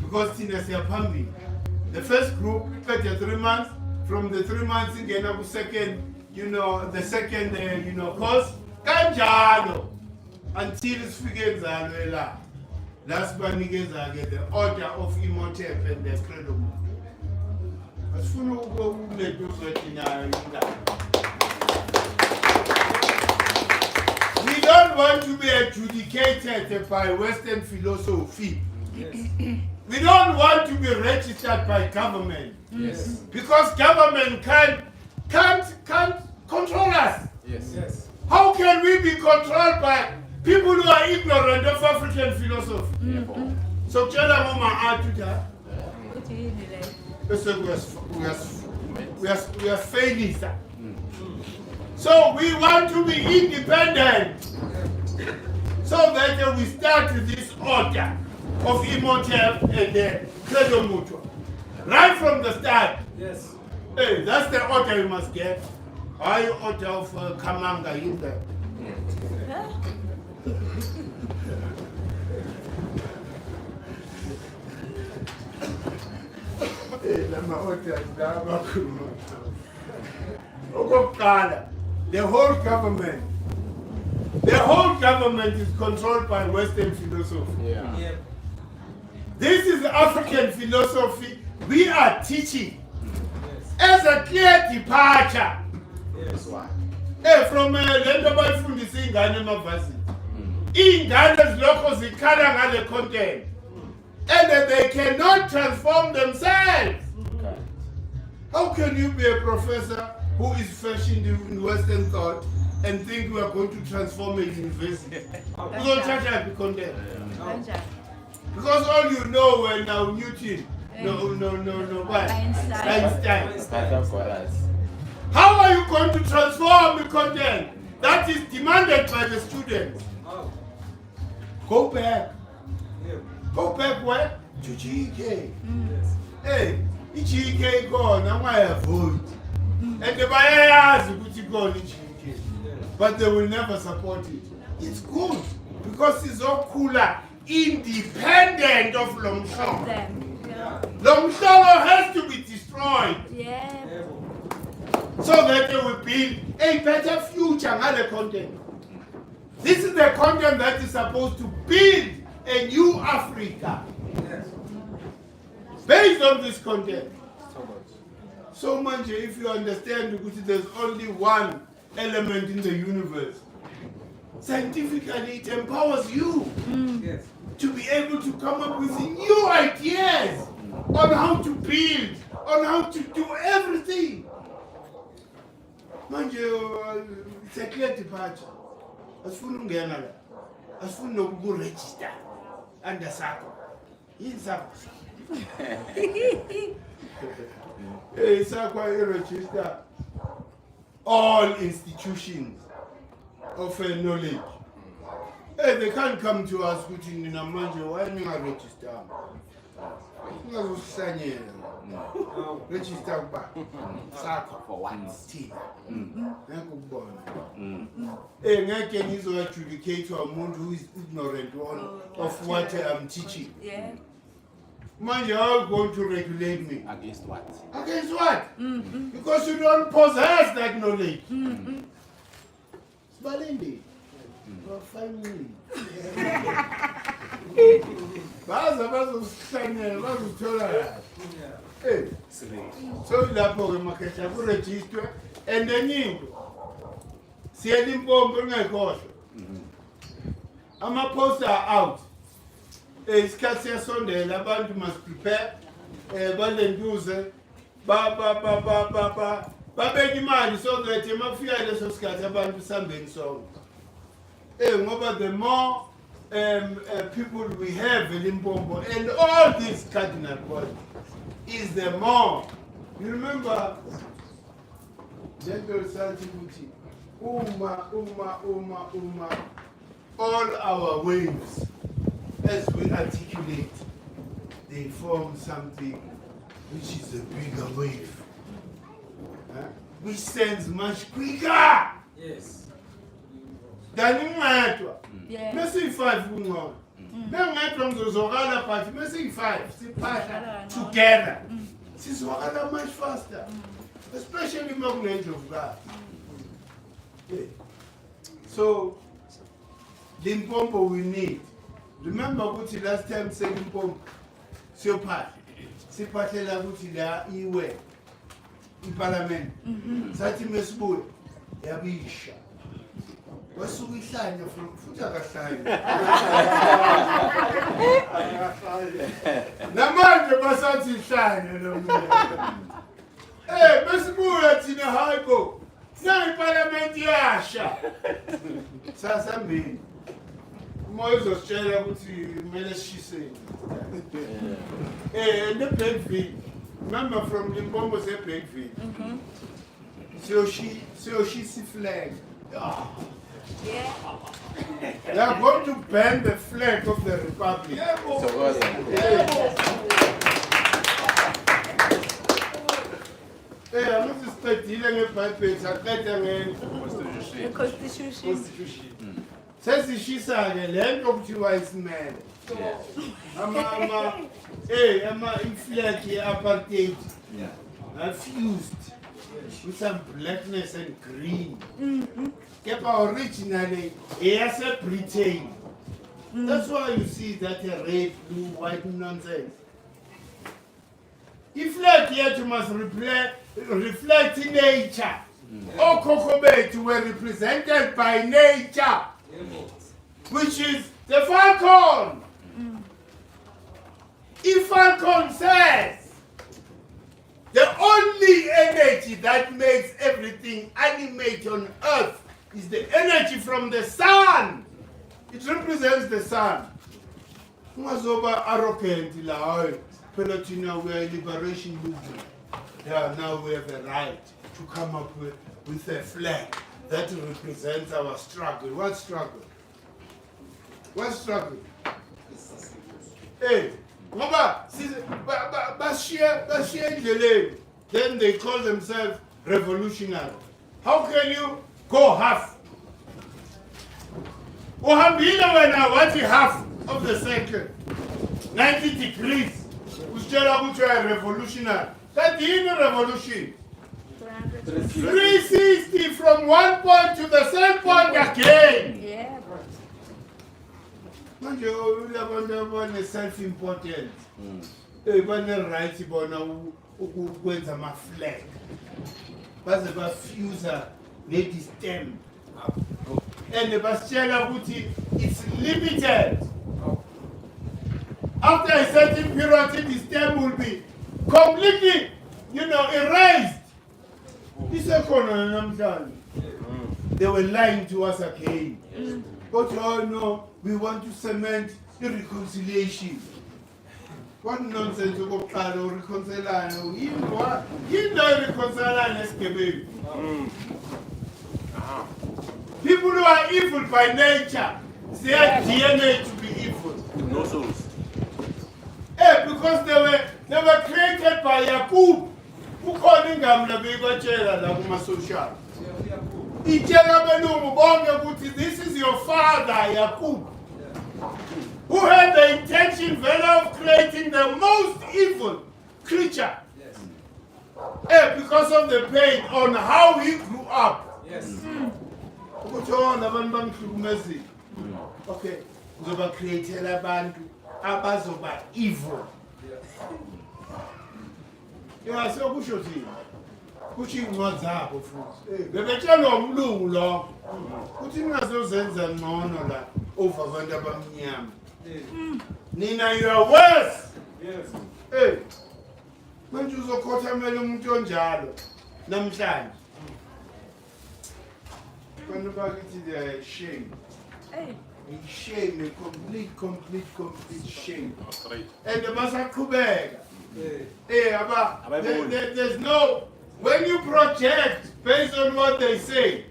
Because the first group, 3 months, from the 3 months again, the second, the second, course, kanjalo, until it's figured out. Last one is the order of Imhotep and the credo. As soon as we do we don't want to be adjudicated by Western philosophy. Yes. We don't want to be registered by government. Yes. Because government can't control us. Yes. Yes. How can we be controlled by people who are ignorant of African philosophy? Mm-hmm. So tell mama Atuta, What you need like? we are failing, sir. So we want to be independent. So that we start this order of Imhotep and the Credo Mutual. Right from the start. Yes. Hey, that's the order you must get. Why order of Kamanga in there? The whole government is controlled by Western philosophy. Yeah. Yeah. This is African philosophy we are teaching Yes. as a clear departure Yes. from le nto bayifundisa iy'ngane emavasini. Iy'ngane ezilokho zikhala ngale content and that they cannot transform themselves. Okay. How can you be a professor who is fashioned in Western thought and think we are going to transform a university? You don't touch that content. Kanjani? Because all you know were now Newton. No, what? Einstein. Einstein. How are you going to transform the content that is demanded by the students? Oh. Go back. Yeah. Go back where? To GK. Yes. Hey, GK gone, I'm going to vote. And the buyers will go to GK. But they will never support it. It's good because it's all cooler, independent of Longshore. Them. Yeah. Longshore has to be destroyed Yeah. Yeah. so that they will build a better future. Another content. This is the content that is supposed to build a new Africa Yes. based on this content. So much if you understand because there's only one element in the universe. Scientifically, it empowers you Yes. to be able to come up with new ideas on how to build, on how to do everything. Manje, it's a clear departure. Asifuna ungena la. Asifuna nokuregister under sakho. Yini sakho? Hey, sakho register all institutions of knowledge. Hey, they can't come to us with in a manje, why not register? usihlanyela. Register kuba sakho for once thina. Ngeke ukubona. Ngeke ngizo-adjudicate umuntu who is ignorant of what I'm teaching. Yeah. Man, you are going to regulate me. Against what? Against what? Because you don't possess that knowledge. Sbalindi. Finally. Baza bazokuhlanyela bazothola. Hey. So lapho ke makhetha ku register and then into. Siyela impompo ngekhohle. Ama poster out. Isikhathi siyasondela abantu must prepare balenduze babeka imali so that emafika leso sikhathi abantu sambeni sonke. Ngoba the more people we have in Limpopo and all these cardinal points is the more. You remember Gentle Santibuti, all our waves as we articulate, they form something which is a bigger wave, which sends much quicker Yes. than ungathwa. Yeah. Mase 5 kungcono. Bengathwa ngizozwakala but mase 5 siphahla together. Sizwakala much faster. Especially magnet of God. Yeah. So Limpopo we need. Remember ukuthi last time Limpopo siyophatha. Siphahlela ukuthi la iwe iparliament. Sathi mesibuye yabisha. Wasuka ihlanya futhi akahlanya. Namanje basathi ihlanya lo muntu. Besibuya thina hayibo. Na iparliament yasha. Sasambini. Moyo uzositshela ukuthi kumele sishise. The Blackville. Remember from Limpopo say Blackville. She flag. Yeah. They are going to ban the flag of the Republic. I'm not expecting The Constitution. sesishisa-ke le nto kuthiwa isimele ama-inflag ye-apartheid fused with some blackness and green kepha originally eyase-Britain. That's why you see that red, blue, white nonsense. Iflag yethu must reflect nature. Okhokho bethu were represented by nature, which is the falcon. If falcon says the only energy that makes everything animate on earth is the energy from the sun, it represents the sun. Ungazoba arrogant la, Pelotina, we are a liberation movement. Yeah, now we have a right to come up with a flag that represents our struggle. What struggle? What struggle? Hey, then they call themselves revolutionary. How can you go half? Uhambile wena wathi half of the circle, 90 degrees. Usitshela ukuthi uya revolutionary. Kanti yini revolution? 360 from one point to the same point again. Yeah. Manje ulabantu abane self-important. Bane right bona ukwenza ama flag. Baze bafuse ne stem. And basitshela ukuthi it's limited. After a certain period, the stem will be completely, erased. This economy, they were lying to us again. But no, we want to cement the reconciliation. What nonsense you go to reconcile? You know reconcile. People who are evil by nature, their DNA to be evil. No souls. Because they were Yakubu kukhona ingami labeyibatshela la kuma-social itshela abelungu bonke ukuthi this is your father Yakubu who had the intention vele of creating the most evil creature because of the pain on how he grew up. Yes. Ukuthi labantu bangihlukumezile. Okay, uzoba createla abantu abazoba evil. Yeah, so kusho thini? Kusho incwadi zabo futhi. Bebetshelwa umlungu lo. Uthi ningazozenza ngcono la over abantu abamnyama. Nina you are worse. Yes. Hey. Manje uzokhothamela umuntu onjalo namhlanje. Abantu bakithi they are ashamed. Hey. Shame, a complete shame. And the basaqhubeka. There's no, when you project based on what they say,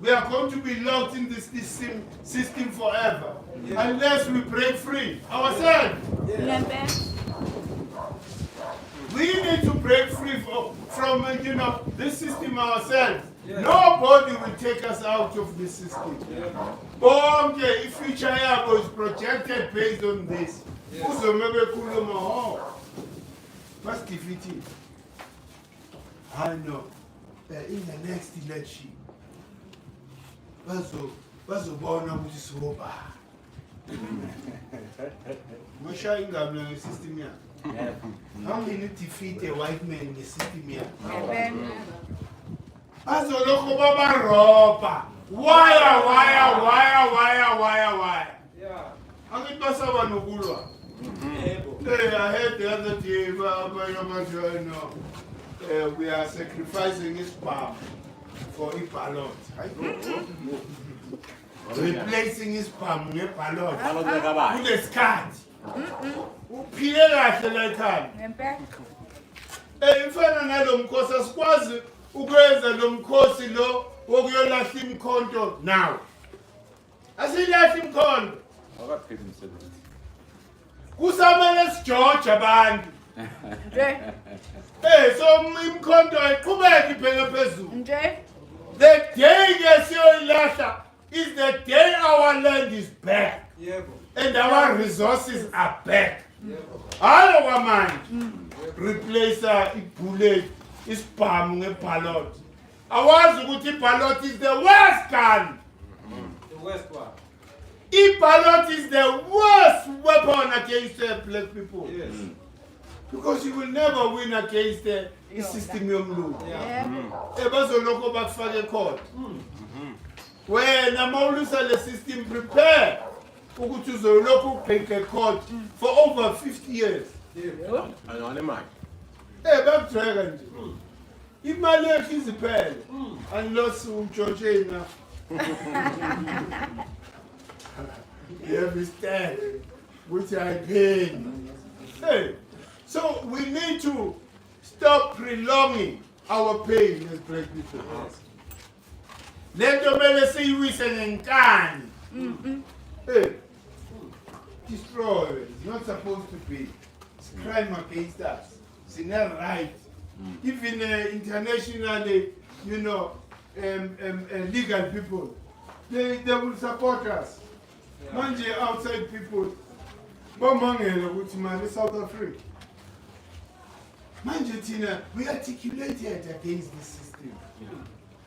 we are going to be locked in this system forever unless we break free ourselves. We need to break free from this system ourselves. Nobody will take us out of this system. Bonke, if future yabo is projected based on this, uzomebe khuluma must defeat it. I know. In the next election, bazobona ukuthi siwoba. Mosha ingam na system ya. How can you defeat a white man in the system ya? Azoloko baba ropa. Why? Yeah. Angithi basaba nokulwa. Hey, I heard the other day, we are sacrificing his palm for a ballot. Replacing his palm with a ballot. With a scat. Uphile kahle la ekhaya. Mfana nalo mkhosi asikwazi ukwenza lo mkhosi lo wokuyolahla imkhonto now. Asilahla imkhonto. Awakapheli umsebenzi. Kusamele sijoje abantu. Nje. So imkhonto iqhubeka ibheke phezulu. Nje. The day ngesiyoyilahla is the day our land is back. Yebo. And our resources are back. Yebo. All our mind. Replace ibullet, isibhamu ngeballot. Awazi ukuthi iballot is the worst gun. The worst one. Ballot is the worst weapon against black people. Yes. Because you will never win against the system yomlungu. Yeah. Ebazoloko bakufake court. Wena mawulusa le system prepare ukuthi uzoloko ubheke court for over 50 years. Anone manje. Bakudraga nje. Imali yakhe iziphele. Unless uJoje na. You understand? Which I pay. Hey, so we need to stop prolonging our pain as black people. Let the men say we sing can. Hey, destroy. It's not supposed to be. It's crime against us. It's not right. Even internationally, legal people, they will support us. Manje outside people, bomangela ukuthi manje South Africa. Manje thina we articulated against this system.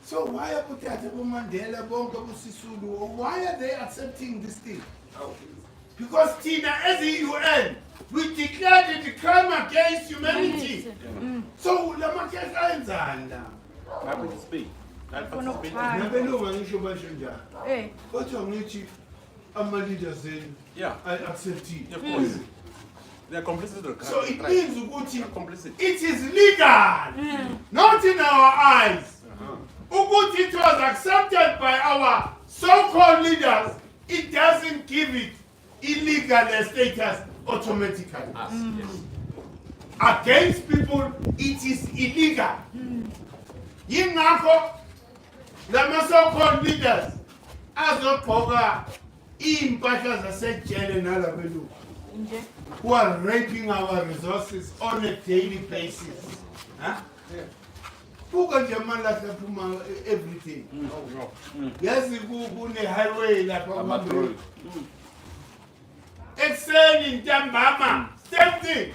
So why are Butata Mandela, Bonga Busisulu, why are they accepting this thing? Because Tina, as the UN, we declared it a crime against humanity. So Lamakeka and Zanda. Happy to speak. Hey. But our leaders then I accept it. Of course. They are complicit to the crime. So it means Uguti, complicit. it is legal, not in our eyes. Uguti, it was accepted by our so-called leaders. It doesn't give it illegal status automatically. Yes. Against people, it is illegal. Yingakho lama so-called leaders azogqoka impahla zasejele nalabelungu. Nje. who are raping our resources on a daily basis. Huh? Buka nje amalahle aphuma everything. Yazi kune highway lapha Excelling Jambama, same thing.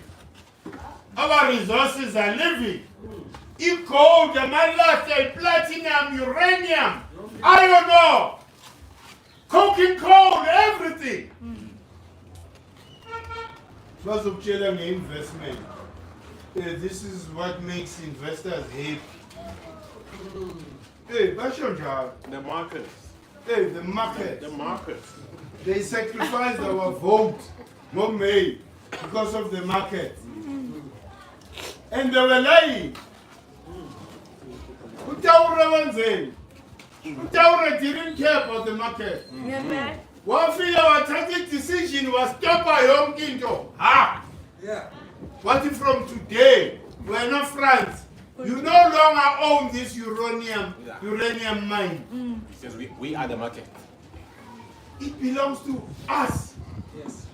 Our resources are living. Gold, amalahle, platinum, uranium, iron ore, coking coal, everything. Bazokutshela nge-investment. This is what makes investors happy. Hey, basho njalo. The markets. Hey, the market. The markets. They sacrificed our vote, no May, because of the market. And they were lying. Utaura wanzeni. Utaura didn't care about the market. Wafika wathatha decision was stop yonke into. Ha! Yeah. What if from today we're not France? You no longer own this uranium mine. Because we are the market. It belongs to us. Yes.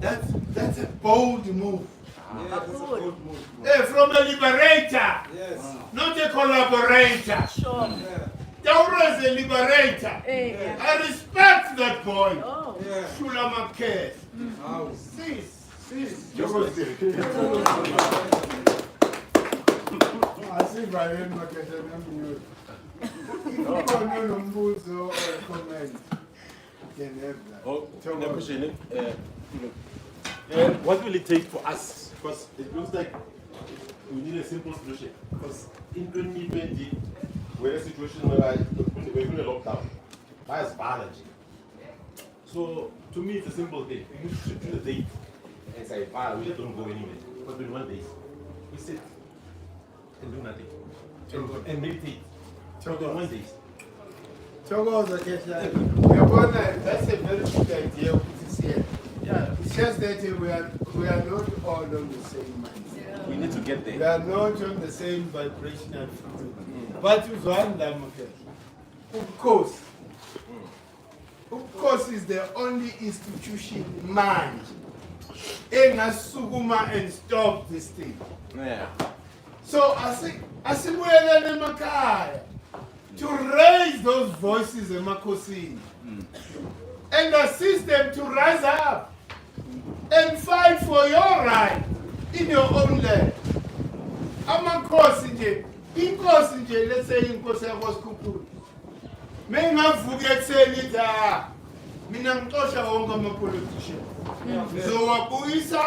That's a bold move. Yeah, that's a good move. Hey, from a liberator, Yes. not a collaborator. Sure. Yeah. Taura is a liberator. Hey. I respect that boy. Oh. Yeah. Shula Marquez. How? Sis. I see by him Marquez and I'm if you don't know Mbuzo or comment, you can have that. Oh, Tell the us. question, what will it take for us? Because it looks like we need a simple solution. Because in 2020, we're in a situation where we're in a lockdown. That is biology. So, to me, it's a simple thing. We need to choose a date and say, we just don't go anywhere. But 21 days, we sit and do nothing. And meditate. 21 days. Thokoza Kesha. Yabona, that's a very good idea which is here. Yeah. It's just that we are not all on the same mind. We need to get We there. are not on the same vibrational frequency. But uzwanda Marquez. Of course is the only institution man engasukuma and stop this thing. Yeah. So asibuyelele emakhaya to raise those voices emakosini and assist them to rise up and fight for your right in your own land. Amakhosi nje, inkosi nje, let's say inkosi yaKwaSikhuphula. Mengavuka ekuseni ithi mina ngixosha wonke ama-politicians. Ngizowabuyisa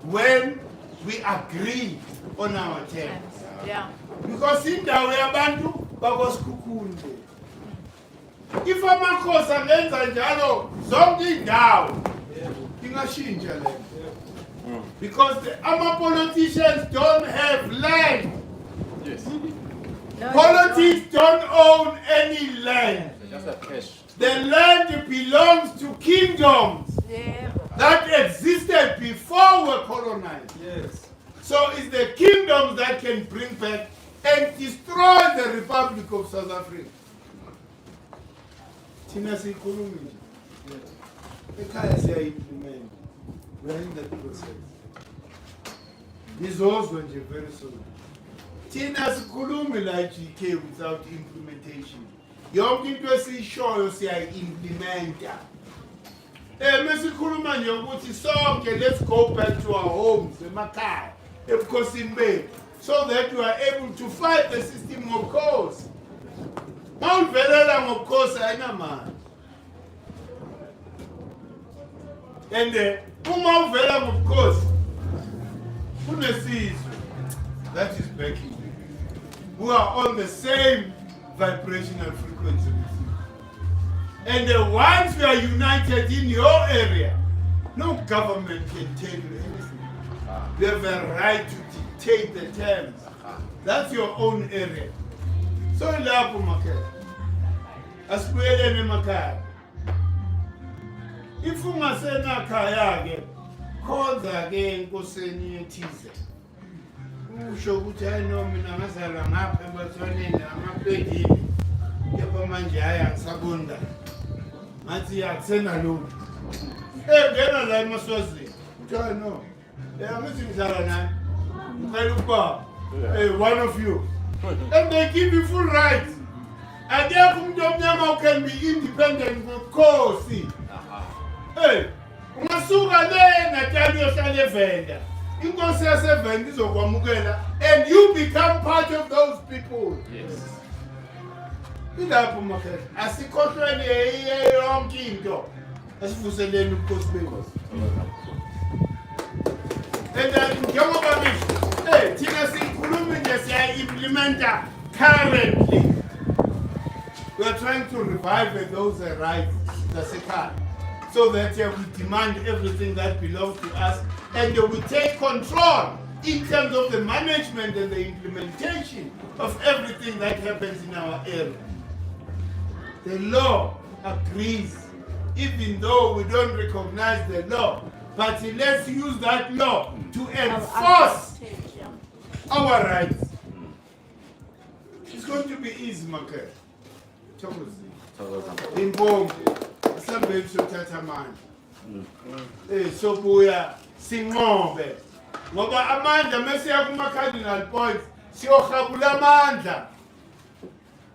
when we agree on our terms. Yeah. Because indawo yabantu baKwaSikhuphula nje. If amakhosi angenza njalo zonke indawo ingashintsha le. Because ama-politicians don't have land. Yes. No, Politics don't own any land. Just a cash. The land belongs to kingdoms yeah. that existed before we were colonized. Yes. So it's the kingdoms that can bring back and destroy the Republic of South Africa. Thina sikhuluma nje. Ekhaya siya-implement. We are in the process. Ngizozwe nje very soon. Thina sikhulumi la GK without implementation. Yonke into esiyishoyo siyayi-implementa. Mesikhuluma nje ukuthi sonke let's go back to our homes emakhaya ebukhosini bethu so that we are able to fight the system of course. Mawuvelela ngobukhosi ayinamali. And uma uvela ngobukhosi kunesizwe that is backing you. We are on the same vibrational frequency with you. And once we are united in your area, no government can tell you anything. You have a right to dictate the terms. That's your own area. So lapho makhaya. Asibuyeleni emakhaya. If ungasena khaya ke, khonza ke enkosini ethize. Usho ukuthi hayi no mina ngazalwa ngapha ebathwaneni amapedini. Kepha manje hayi angisabonda. Ngathi akusena lutho. Hey, get on like Maswazi. No. I'm missing Zarana. Hey, one of you. And they give you full rights. And there can be independent, of course. Hey, Masuga le Natalia Shale Venda. You go say 7 is of Wamugela, and you become part of those people. Yes. As the contrary, a wrong kingdom. As you say, then of course, and then Jamabish, hey, Tinasi Kuluminjas, I implement currently. We are trying to revive those rights, the Sekai, so that we demand everything that belongs to us and we take control in terms of the management and the implementation of everything that happens in our area. The law agrees, even though we don't recognize the law, but let's use that law to enforce our rights. It's going to be easy, Market. In Bongo, some babes will touch a man. So, Buya, sing more. Ngoba amandla mesiya kuma cardinal points siyohabula amandla.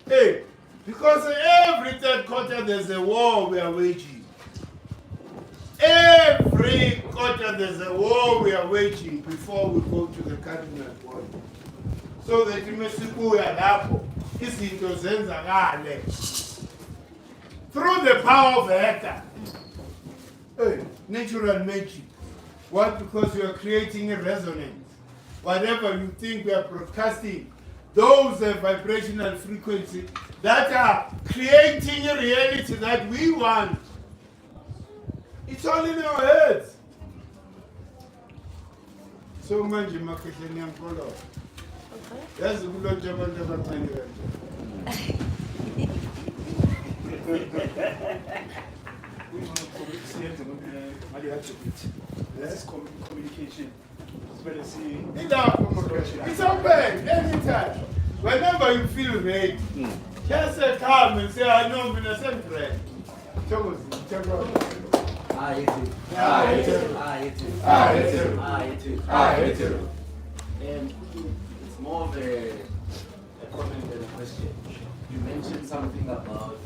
Hey, because every third quarter there's a war we are waging. Every quarter there's a war we are waging before we go to the cardinal point. So that mesibuya lapho izinto zenzakale through the power of ether. Hey, natural magic. What? Because you are creating a resonance. Whatever you think we are broadcasting, those vibrational frequencies that are creating a reality that we want. It's all in our heads. So much marketing and follow. That's a good job. This is communication. It's open anytime. Whenever you feel ready, just come and say, I know I'm in a same friend. It's more of a comment than a question. You mentioned something about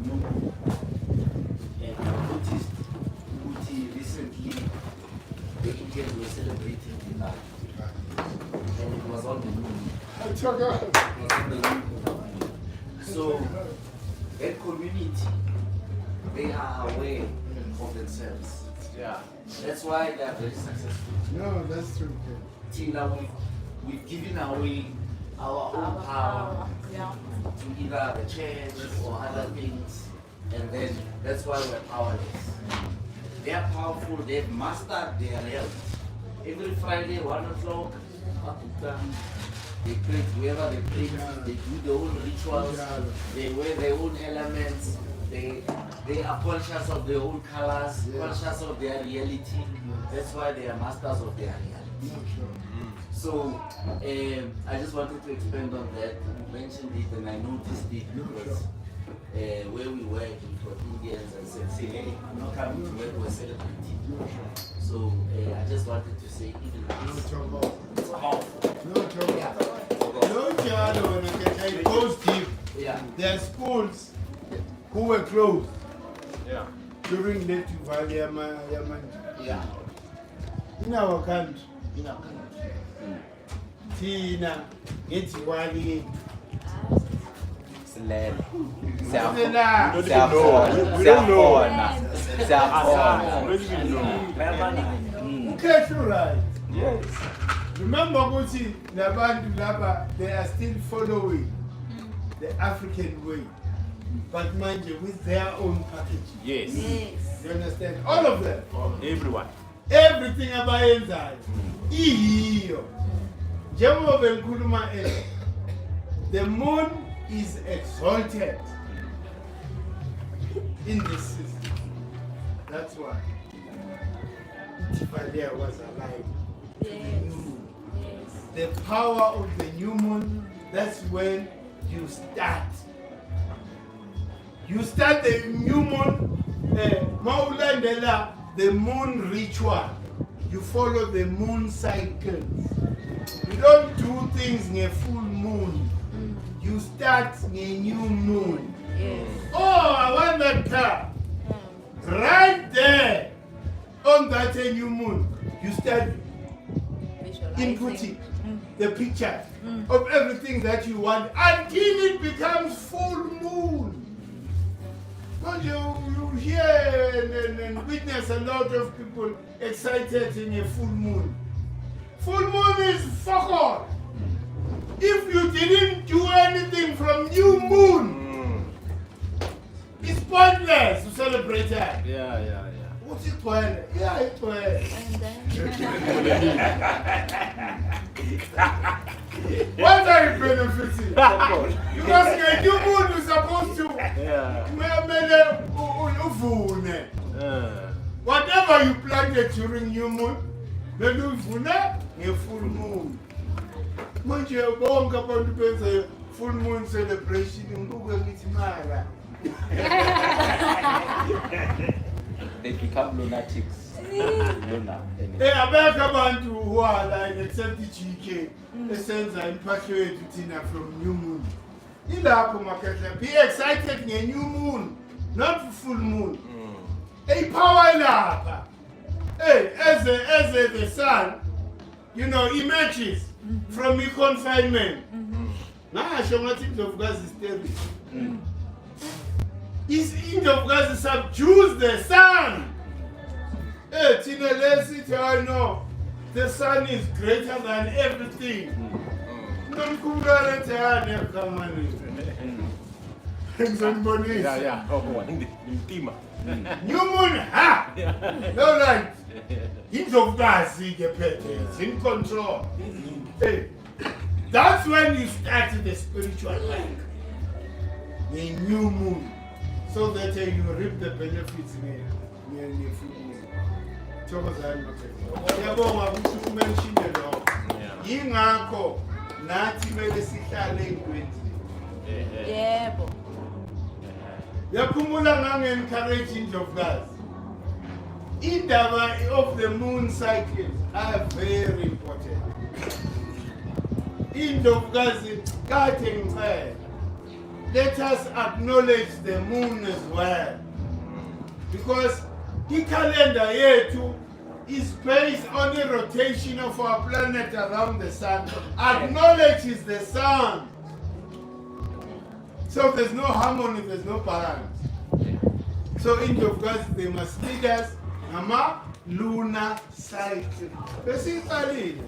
Nuku. And I noticed recently the Indians were celebrating the night. And it was on the moon. It was on the moon. So that community, they are aware of themselves. Yeah. That's why they are very successful. No, that's true. Till we've given away our own power to either the church or other things, and then that's why we're powerless. They are powerful, they've mastered their reality. Every Friday, 1 o'clock, they pray wherever they pray, they do their own rituals, they wear their own elements, they are conscious of their own colors, conscious of their reality. That's why they are masters of their reality. So I just wanted to expand on that. You mentioned it and I noticed it because where we were for Indians and said, say, hey, I'm not coming to work, we're celebrating. So I just wanted to say, even this, it's powerful. It goes deep. Yeah. There are schools who were closed during the Valley Yeah. in our country. In our country. Tina, it's Wali. Okay, right. Yes. Remember, Gucci, they are still following the African way, but mind you, with their own package. Yes. You understand? All of them. Everyone. Everything about inside. The moon is exalted in this system. That's why Tifalia was alive. The power of the new moon, that's when you start. You start the new moon, the moon ritual. You follow the moon cycles. You don't do things in a full moon. You start in a new moon. Yes. Oh, I want that car. Right there, on that new moon, you start inputting the picture of everything that you want until it becomes full moon. But you hear and witness a lot of people excited in a full moon. Full moon is fuck all. If you didn't do anything from new moon, it's pointless to celebrate that. Yeah. What's it pointless? Yeah, it's pointless. And then What are you benefiting? Because the new moon is supposed to whatever you planted during new moon, then you a full moon. Manje bonke abantu benza full moon celebration ngibuke ngithi mara. They become lunatics. Luna. Abekho abantu who are like except GK esenza impahla yethu thina from new moon. Ilapho maketla be excited nge new moon, not full moon. Power lapha. As the sun, emerges from the confinement. Ngasho ngathi Indlovukazi is stable. Is Indlovukazi subdues the sun. Thina lesithi I know the sun is greater than everything. Nomkhulana thana kamani. Ngizonibonisa. Yeah. Oh, intima. New moon, ha! No light. Indlovukazi ke phethe, it's in control. That's when you start the spiritual life. The new moon. So that you reap the benefits in the full moon. Thokozani makhethe. Ngiyabonga ukuthi umentioned lo. Yingakho nathi mele sihlale enkwenzi. yebo. Yakhumula ngange-encourage Indlovukazi. Indaba of the moon cycles are very important. Indlovukazi kade ngicela. Let us acknowledge the moon as well. Because the calendar yethu is based on the rotation of our planet around the sun. Acknowledges the sun. So there's no harmony, there's no balance. So Indlovukazi, they must lead us Nama lunar cycle. Basically.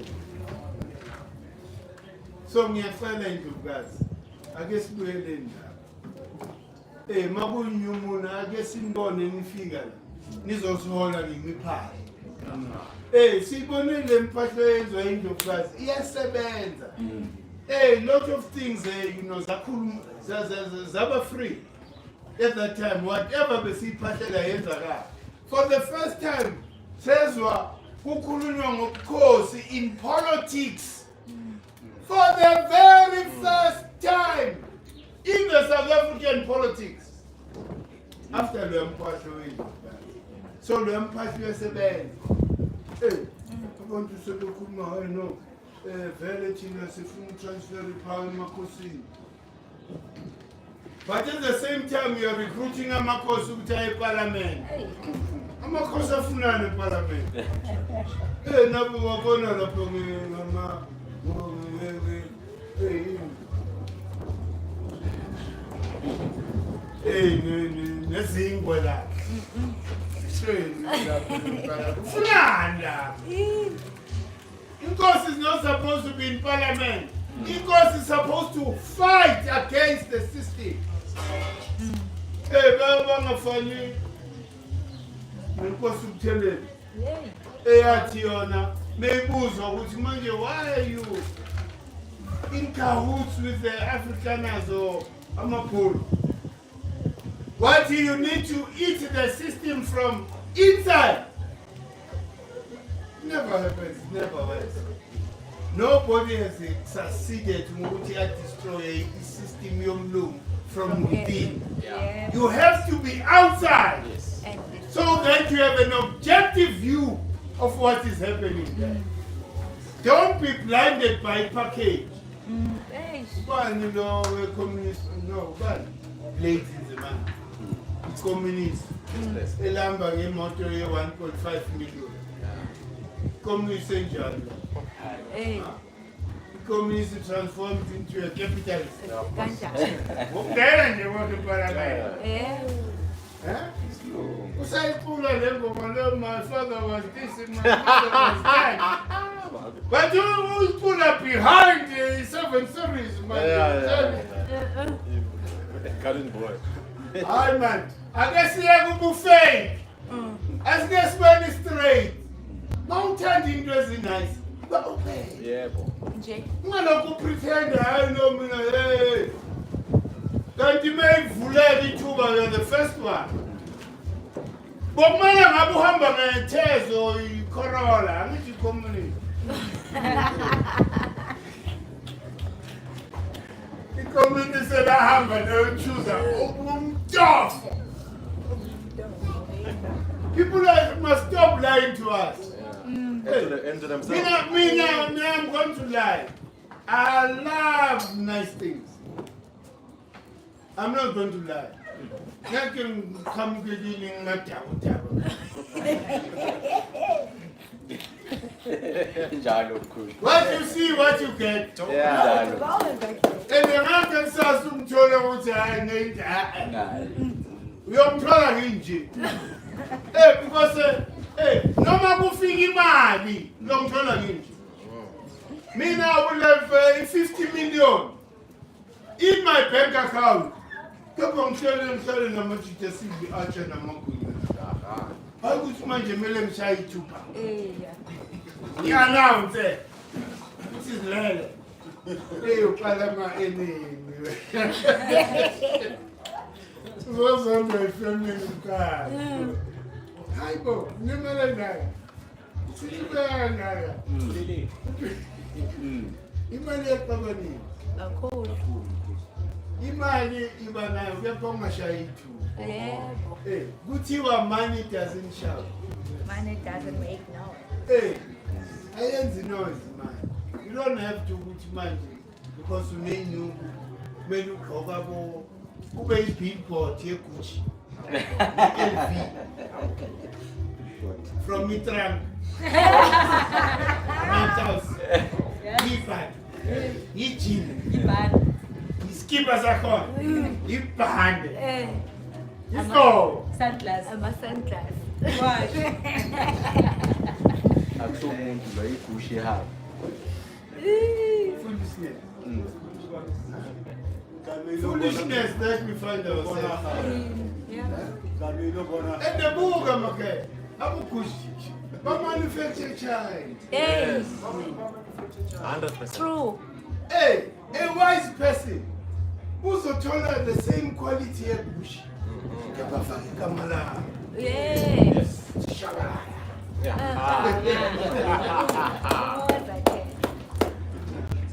So ngiyafana Indlovukazi. Ake sibuyele ndaba. Makunyumuna ake simbone nifika la. Nizosihola ngimiphala. Sibonile impahla yenziwa Indlovukazi iyasebenza. Lot of things zaba free at that time. Whatever besiphatlela yenzakala. For the first time, sezwa kukhulunywa ngobukhosi in politics. For the very first time in the South African politics. After the empire, so the empire uyasebenza. Abantu sebekhuluma no vele thina sifuna transfer power emakhosini. But at the same time you are recruiting amakhosi ukuthi aye parliament. Amakhosi afunana eparliament. Nabo wabona lapho ngama nezingwe la. Funana. Inkosi is not supposed to be in parliament. Inkosi is supposed to fight against the system. Bangafani. Inkosi ukutheleni. Eyathi yona mebuzwa ukuthi manje why are you in cahoots with the Afrikaners or Amapolo? What do you need to eat the system from inside? Never happens, never works. Nobody has succeeded to destroy the system yomlungu from within. Yeah. You have to be outside. And So so that you have an objective view of what is happening there. Don't be blinded by package. One, communist, no, one. Late in the man. Communist. A Lamba game motor 1.5 million. Communist in Germany. Communist transformed into a capitalist. There and they want to paradise. My father was this and my father was that. But you will pull up behind the 7 series, man. Current boy. Hi, man. I guess you have a buffet. I guess when it's straight. Mountain English is nice. But okay. Yeah, boy. I'm not going to pretend I know me. Hey. Don't you make Vulari Tuba the first one? But man, I'm a hamburger test or Corolla. I'm not coming. The community said I hamburger, choose a tough. People must stop lying to us. Enter themselves. Me now, I'm going to lie. I love nice things. I'm not going to lie. I can come getting my tabo. What you see, what you get. Yeah. And the man can say some tolerance and we are trying to because no man will figure money. Long tolerance. Me now will have 50 million in my bank account. Come on, tell them how much you see the archer and I would manage a million shy tupa. Yeah, now, this is Lele. Hey, you Palama, any. Those are my family car. Hi, Bo, never like that. Imani Pavani. Imani Ibana, we are from Mashaitu. Hey, Gutiwa money doesn't shout. Money doesn't make noise. Hey, I ain't the noise, man. You don't have to put money because you may know when you cover who may people take Gucci. From Mitran. House. Ipan. Ichin. Skippers are called. Ipan. Go. Sunglass. I'm a sunglass. Why? Foolishness. Foolishness that we find ourselves. And the book, I'm okay. I'm a kushi. But manufacture child. Yes. 100%. True. Hey, a wise person who's told the same quality as Bush. Yes.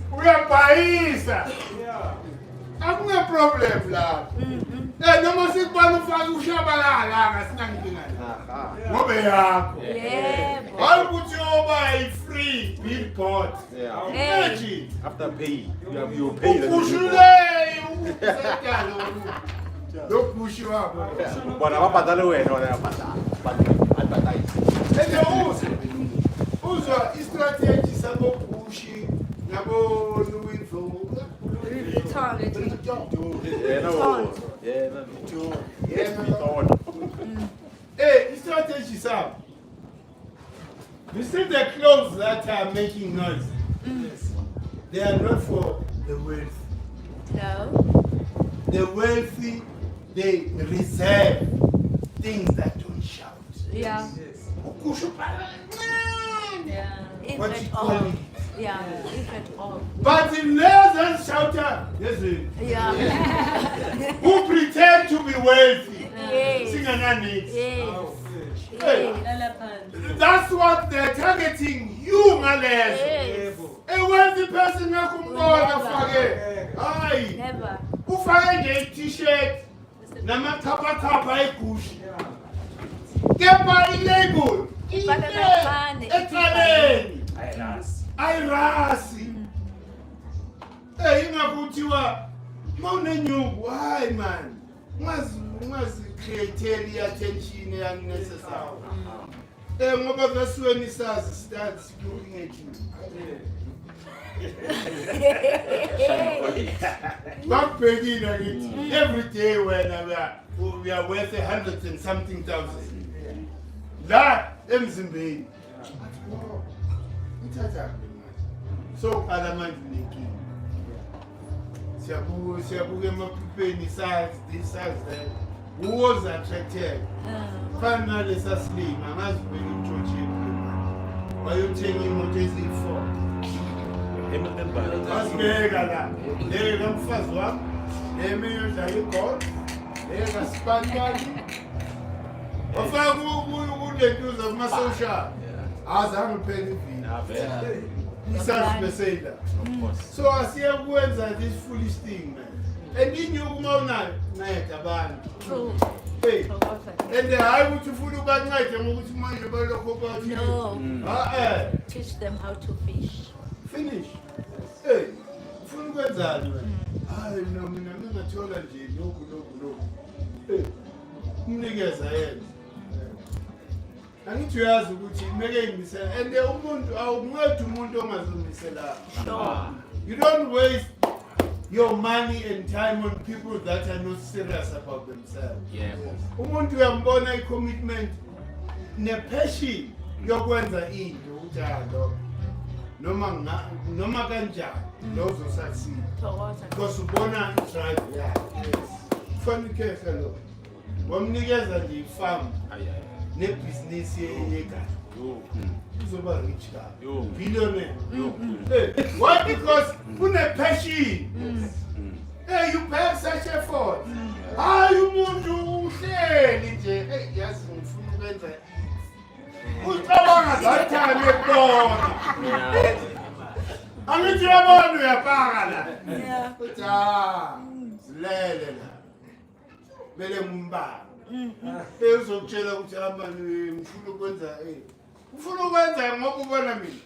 We are Paisa. I'm no problem, lad. No more sick one for you, Shabala, Yeah. I'll put you over a free billboard. Imagine. After pay, you pay the Don't push you up. But I'm not And also, strategy is about pushing, about doing for Hey, strategy is up. You see the clothes that are making noise? They are not for the wealthy. No. The wealthy, they reserve things that don't shout. Yeah. Yeah. If What at you all. call it? Yeah. If at all. But in less than shouter, yes, Yeah. who pretend to be wealthy, Yes. sing an Yes. Hey, that's what they're targeting you, Males. Yes. A wealthy person, I can go and forget. Aye. Never. Who find a t-shirt, Nama Tapa Tapa Kush. kepha i-label Ibhala ile kancane, ecaleni Ayirasi. ayirasi ingakho kuthiwa uma unenyuku hayi man ungazi-createli i-attention unnecessary ngoba vesiweni sazi starts looking at you bakubhekile ngithi every day wena we are worth 100 and something thousand la emzimbeni uthatha so qala manje unenkinga siyabuka emaphupheni size this size that who was attracted fana nalesa slim angazi ubeka imtshotsheni wayothenga imoto eziyi-4 asibeka la leyo kamfazi wami leminye odlala igol leyo kasipantali wafaka kulentuza kuma-social azange uphela ivini isazi beseyila so asiye kwenza this foolish thing man and inyuku uma unayo nceda abantu and hayi ukuthi ufuna ubancede ngokuthi manje balokho bathi Teach them how to fish. finish ufuna ukwenzani wena hayi mina ngingathola nje lokhu umnikeza yenza angithi uyazi ukuthi kumele imisela and umuntu awumncedi umuntu ongazimiselayo you don't waste your money and time on people that are not serious about themselves umuntu uyambona i-commitment ne-passion yokwenza into uthando noma kanjani lozosucceed because ubona i-drive yakhe kufanele ikhehle lo wamnikeza nje ifamu nebhizinisi yegadi uzoba rich guy billionaire why because une-passion you pay such effort hayi umuntu uhleli nje yazi ngifuna ukwenza ucabanga zathane ekubona angithi uyabona uyapaka la uthi zilele la bele ngumbala uzokutshela ukuthi amani ngifuna ukwenza ufuna ukwenza ngoba ubona mina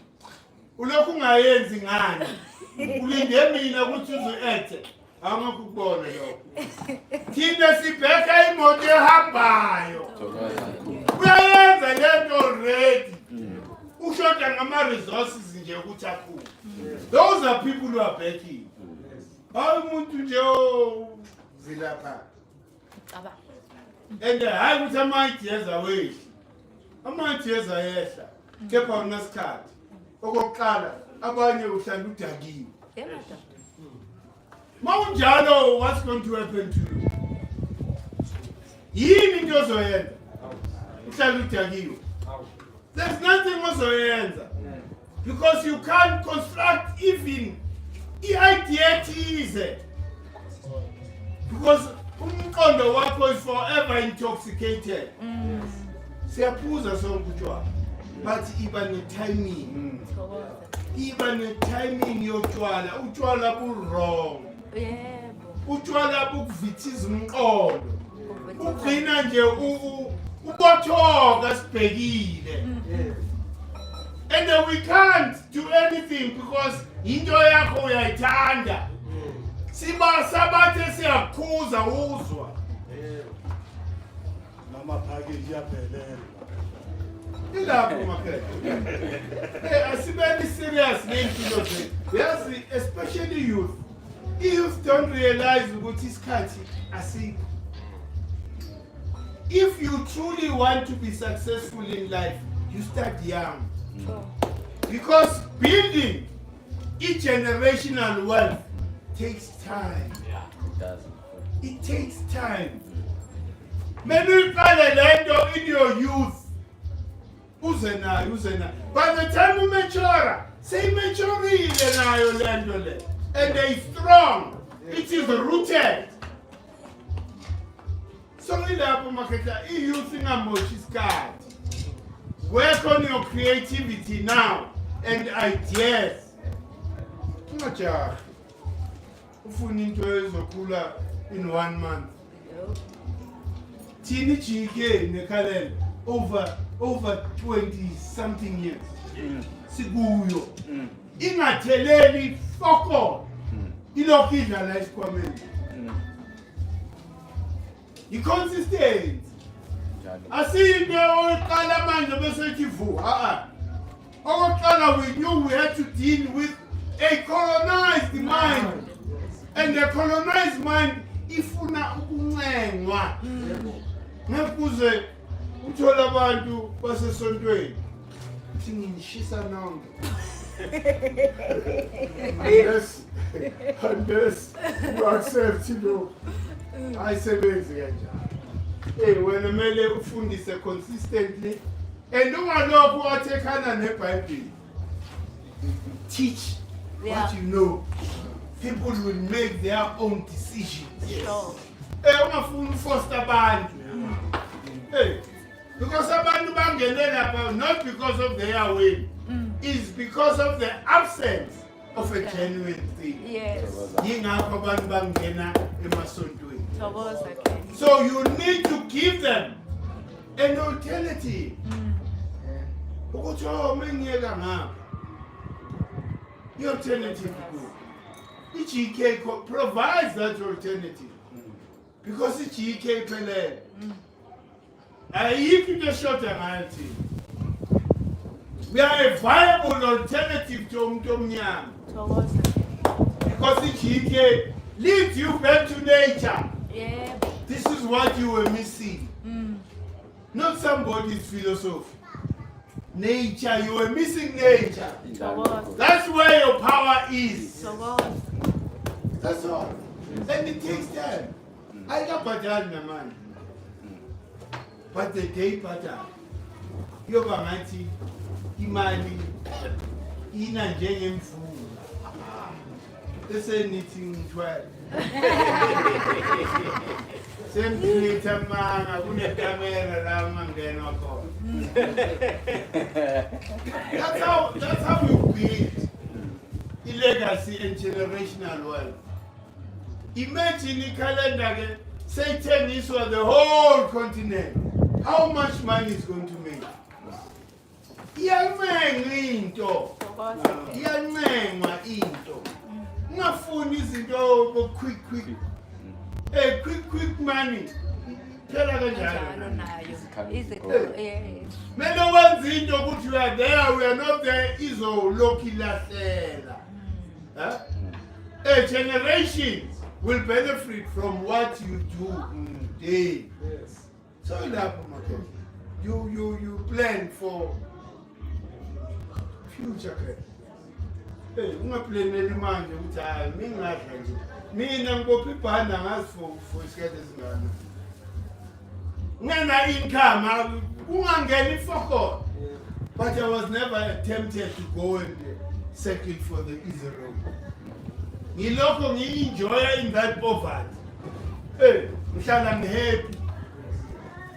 ulokhu ungayenzi ngani ulinde mina ukuthi uzo-ethe angakho ukubona lokho thina sibheka imoto ehambayo uyayenza lento already ushoda ngama-resources nje ukuthi akhule those are people who are backing hayi umuntu nje ozilapha and hayi ukuthi ama-ideas awehli ama-ideas ayehla kepha unasikhathi okokuqala abanye uhlala udakiwe ma unjalo what's going to happen to you yini into ozoyenza uhlala udakiwe there's nothing ozoyenza because you can't construct even i-idea ethize because umqondo wakho is forever intoxicated siyaphuza sonke utshwala but iba ne-timing iba ne-timing yotshwala utshwala bu-wrong utshwala bukuvithiza umqondo ugcina nje ubothoka sibhekile and we can't do anything because into yakho uyayithanda sabathe siyakhuza uzwa namaphakiji yaphelela ilapho makhaya asibeni serious ney'mpilo zethu yazi especially youth i-youth don't realize ukuthi isikhathi asikho if you truly want to be successful in life you start young because building generational wealth takes time. It does. It takes time. Maybe you find a land in your youth. Uzena. By the time you mature, say maturity your land and they strong. It is rooted. So in the market, you think I'm scared. Work on your creativity now and ideas. Ufuna into ezokhula in 1 month. Thini jike nekhalenda over 20 something years. Sikuyo. Ingatheleli foko. Ilokhu idlala esikhwameni. Inconsistent. Asiyinto oqala manje bese ethi vu. Okokuqala we knew we had to deal with a colonized mind. And the colonized mind ifuna ukuncengwa. Ngekuze uthola abantu basesontweni. Uthi ngishisa nonke. Unless you accept ayisebenzi kanjani. Wena kumele ufundise consistently and ungalokhu wathekana neBhayibheli. Teach what you know. People will make their own decisions. Sure. Ungafuni ufoster abantu. Because abantu bangene lapha not because of their will. It's because of the absence of a genuine thing. Yes. Yingakho abantu bangena emasontweni. Thokoza. So you need to give them an alternative. Ukuthi mengiyeka ngapha. The alternative good. GK provides that alternative. Because the GK pele. Ayikho into shorter ngathi. We are a viable alternative to umuntu omnyama. Because the GK leads you back to nature. Yeah. This is what you were missing. Not somebody's philosophy. Nature, you were missing nature. That's where your power is. That's all. And it takes time. I got pattern, man. But the day pattern. You're going to imani, ina njengemfuyo. This ain't anything twice. Same creator man, I wouldn't camera around and then I'll call. That's how we create the legacy and generational wealth. Imagine the calendar, say 10 years for the whole continent. How much money is going to make? Iyamenga into. Iyamenga into. Ungafuni izinto quick money. Phela kanjalo nayo. Mele wenza into ukuthi we are there, we are not there, izolokhu ilahlela. A generation will benefit from what you do today. Yes. So you plan for future. Ungaplaneli manje ukuthi hayi mingadla nje. Mina ngibopha ibhanda ngazi for isikhathi esingana. Ngena income ungangeni foko. But I was never tempted to go and settle for the easy road. Ngilokho ngi-enjoy in that poverty. Ngihlala happy.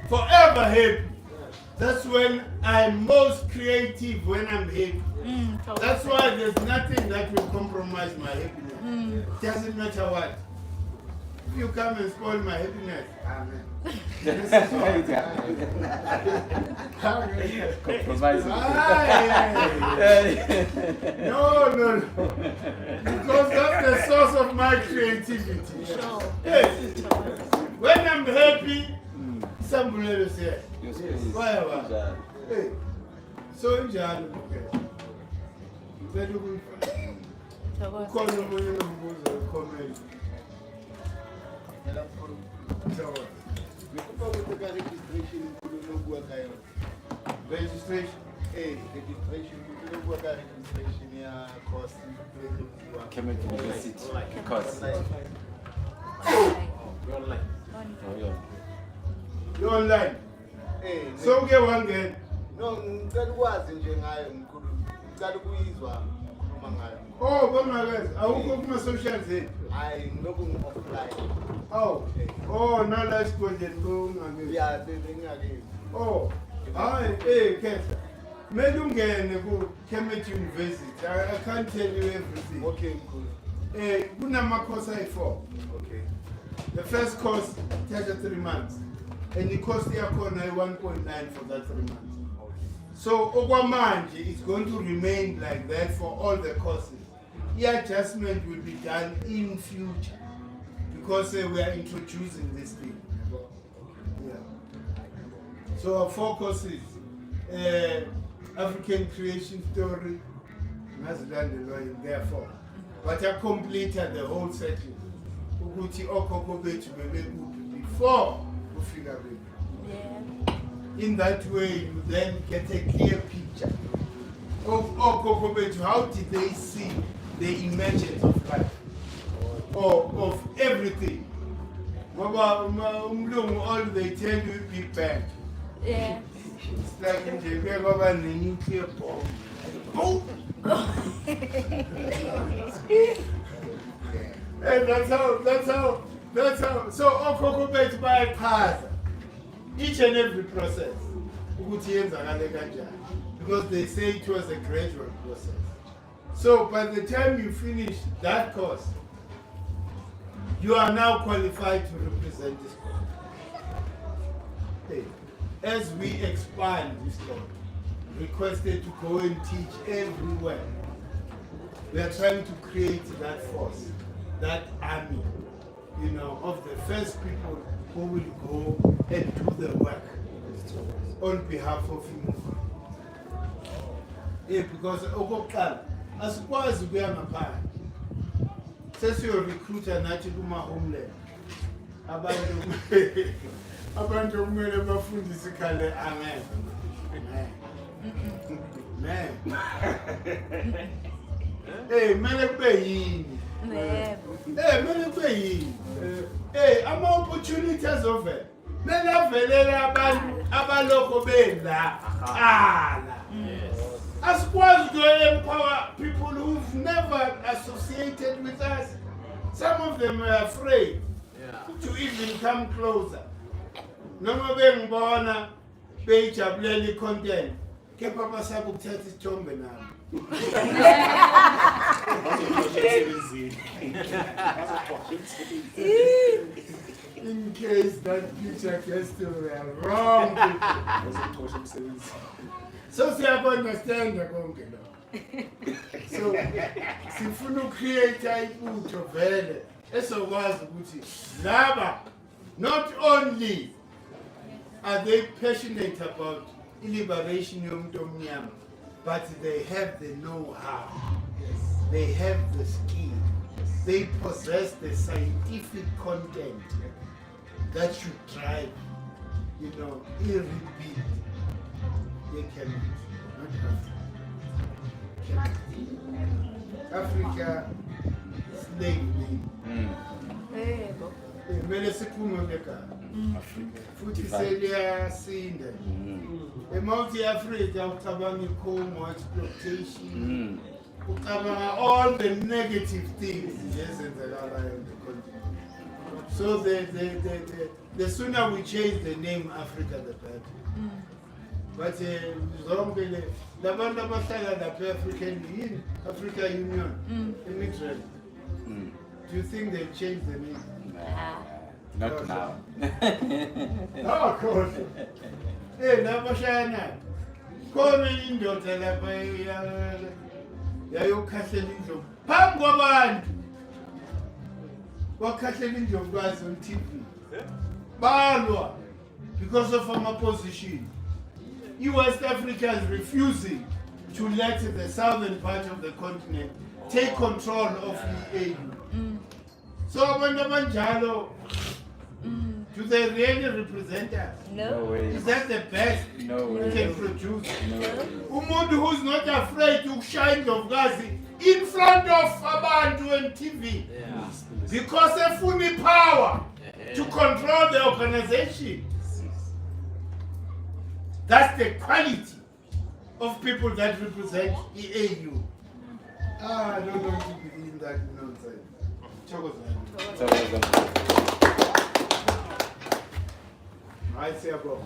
Forever happy. That's when I'm most creative, when I'm happy. That's why there's nothing that will compromise my happiness. Doesn't matter what. If you come and spoil my happiness, amen. This is Compromising. No. Because that's the source of my creativity. Yes. When I'm happy, somebody will say, why? Hey. So in Jan, very good. Call me when you comment. Registration. Registration, yeah, cost. Came to university because You're online. You're online. So we get one game. No, ngikwazi nje ngayo mkhulu. Ngicela ukuyizwa ukukhuluma ngayo. Oh, guys, awukho kuma social zethu. Hayi ngilokhu ngi-offline. Oh, no life project go ngake. Yeah, ngingake. Oh, hayi, Khetha. Kumele ungene ku Kemet University. I can't tell you everything. Okay, mkhulu. Kunama course ayi-4. Okay. The first course takes 3 months. and the cost yakhona 1.9 for that 3 months. So okwamanje it's going to remain like that for all the courses. The adjustment will be done in future because we are introducing this thing. Yeah. So our 4 courses, African creation story, therefore, but I completed the whole section. Before we figure it. In that way, you then get a clear picture of how did they see the emergence of life, or of everything. All they tell you Big Bang. Yeah. It's like in the nuclear bomb. Boom! And that's how. So okokobet bypass each and every process. Because they say it was a gradual process. So by the time you finish that course, you are now qualified to represent this course. Okay. As we expand this course, requested to go and teach everywhere. We are trying to create that force, that army, of the first people who will go and do the work on behalf of you. Yeah, because as far as we are not says you're a recruiter, not to do my homeland. Abantu kumele bafundise khale amen. Man. Hey, mele kube yini? Hey, mele kube yini? Hey, ama opportunities over. Mele avelela abantu abaloko benda. Asikwazi to empower people who've never associated with us. Some of them are afraid to even come closer. Noma bengibona beyijabulela icontent kepha basaba ukuthatha isithombe nami. In case that picture gets to the wrong people. So siyabonderstand konke lokho. So sifuna ukcreate ibutho vele esokwazi ukuthi laba not only are they passionate about liberation yomuntu omnyama, but they have the know-how, they have the skill, they possess the scientific content that should drive, a repeat. They cannot, not Africa. Africa, slave mele sikhulume ngegama futhi seliyasinda emount Africa ucabanga ikhomo exploitation ucabanga all the negative things ezenzakalayo in the continent. So the sooner we change the name Africa the better. But zonke labantu abahlala lapha Africa Union immigrant, do you think they'll change the name? Not now. Oh, of course. Hey, nabashayana. Khona indoda lapha yayokhahlela indlovu. Phambi kwabantu. Wakhahlela indlovu kwazi on TV. Balwa because of our position. You West Africans refusing to let the southern part of the continent take control of the AU. So abantu abanjalo, do they really represent us? No. way. Is that the best No we way. can produce? No way. Umuntu who's not afraid to shine Gazi in front of abantu and TV. Because they fully power to control the organization. That's the quality of people that represent the AU. I don't want to be in that nonsense. I say about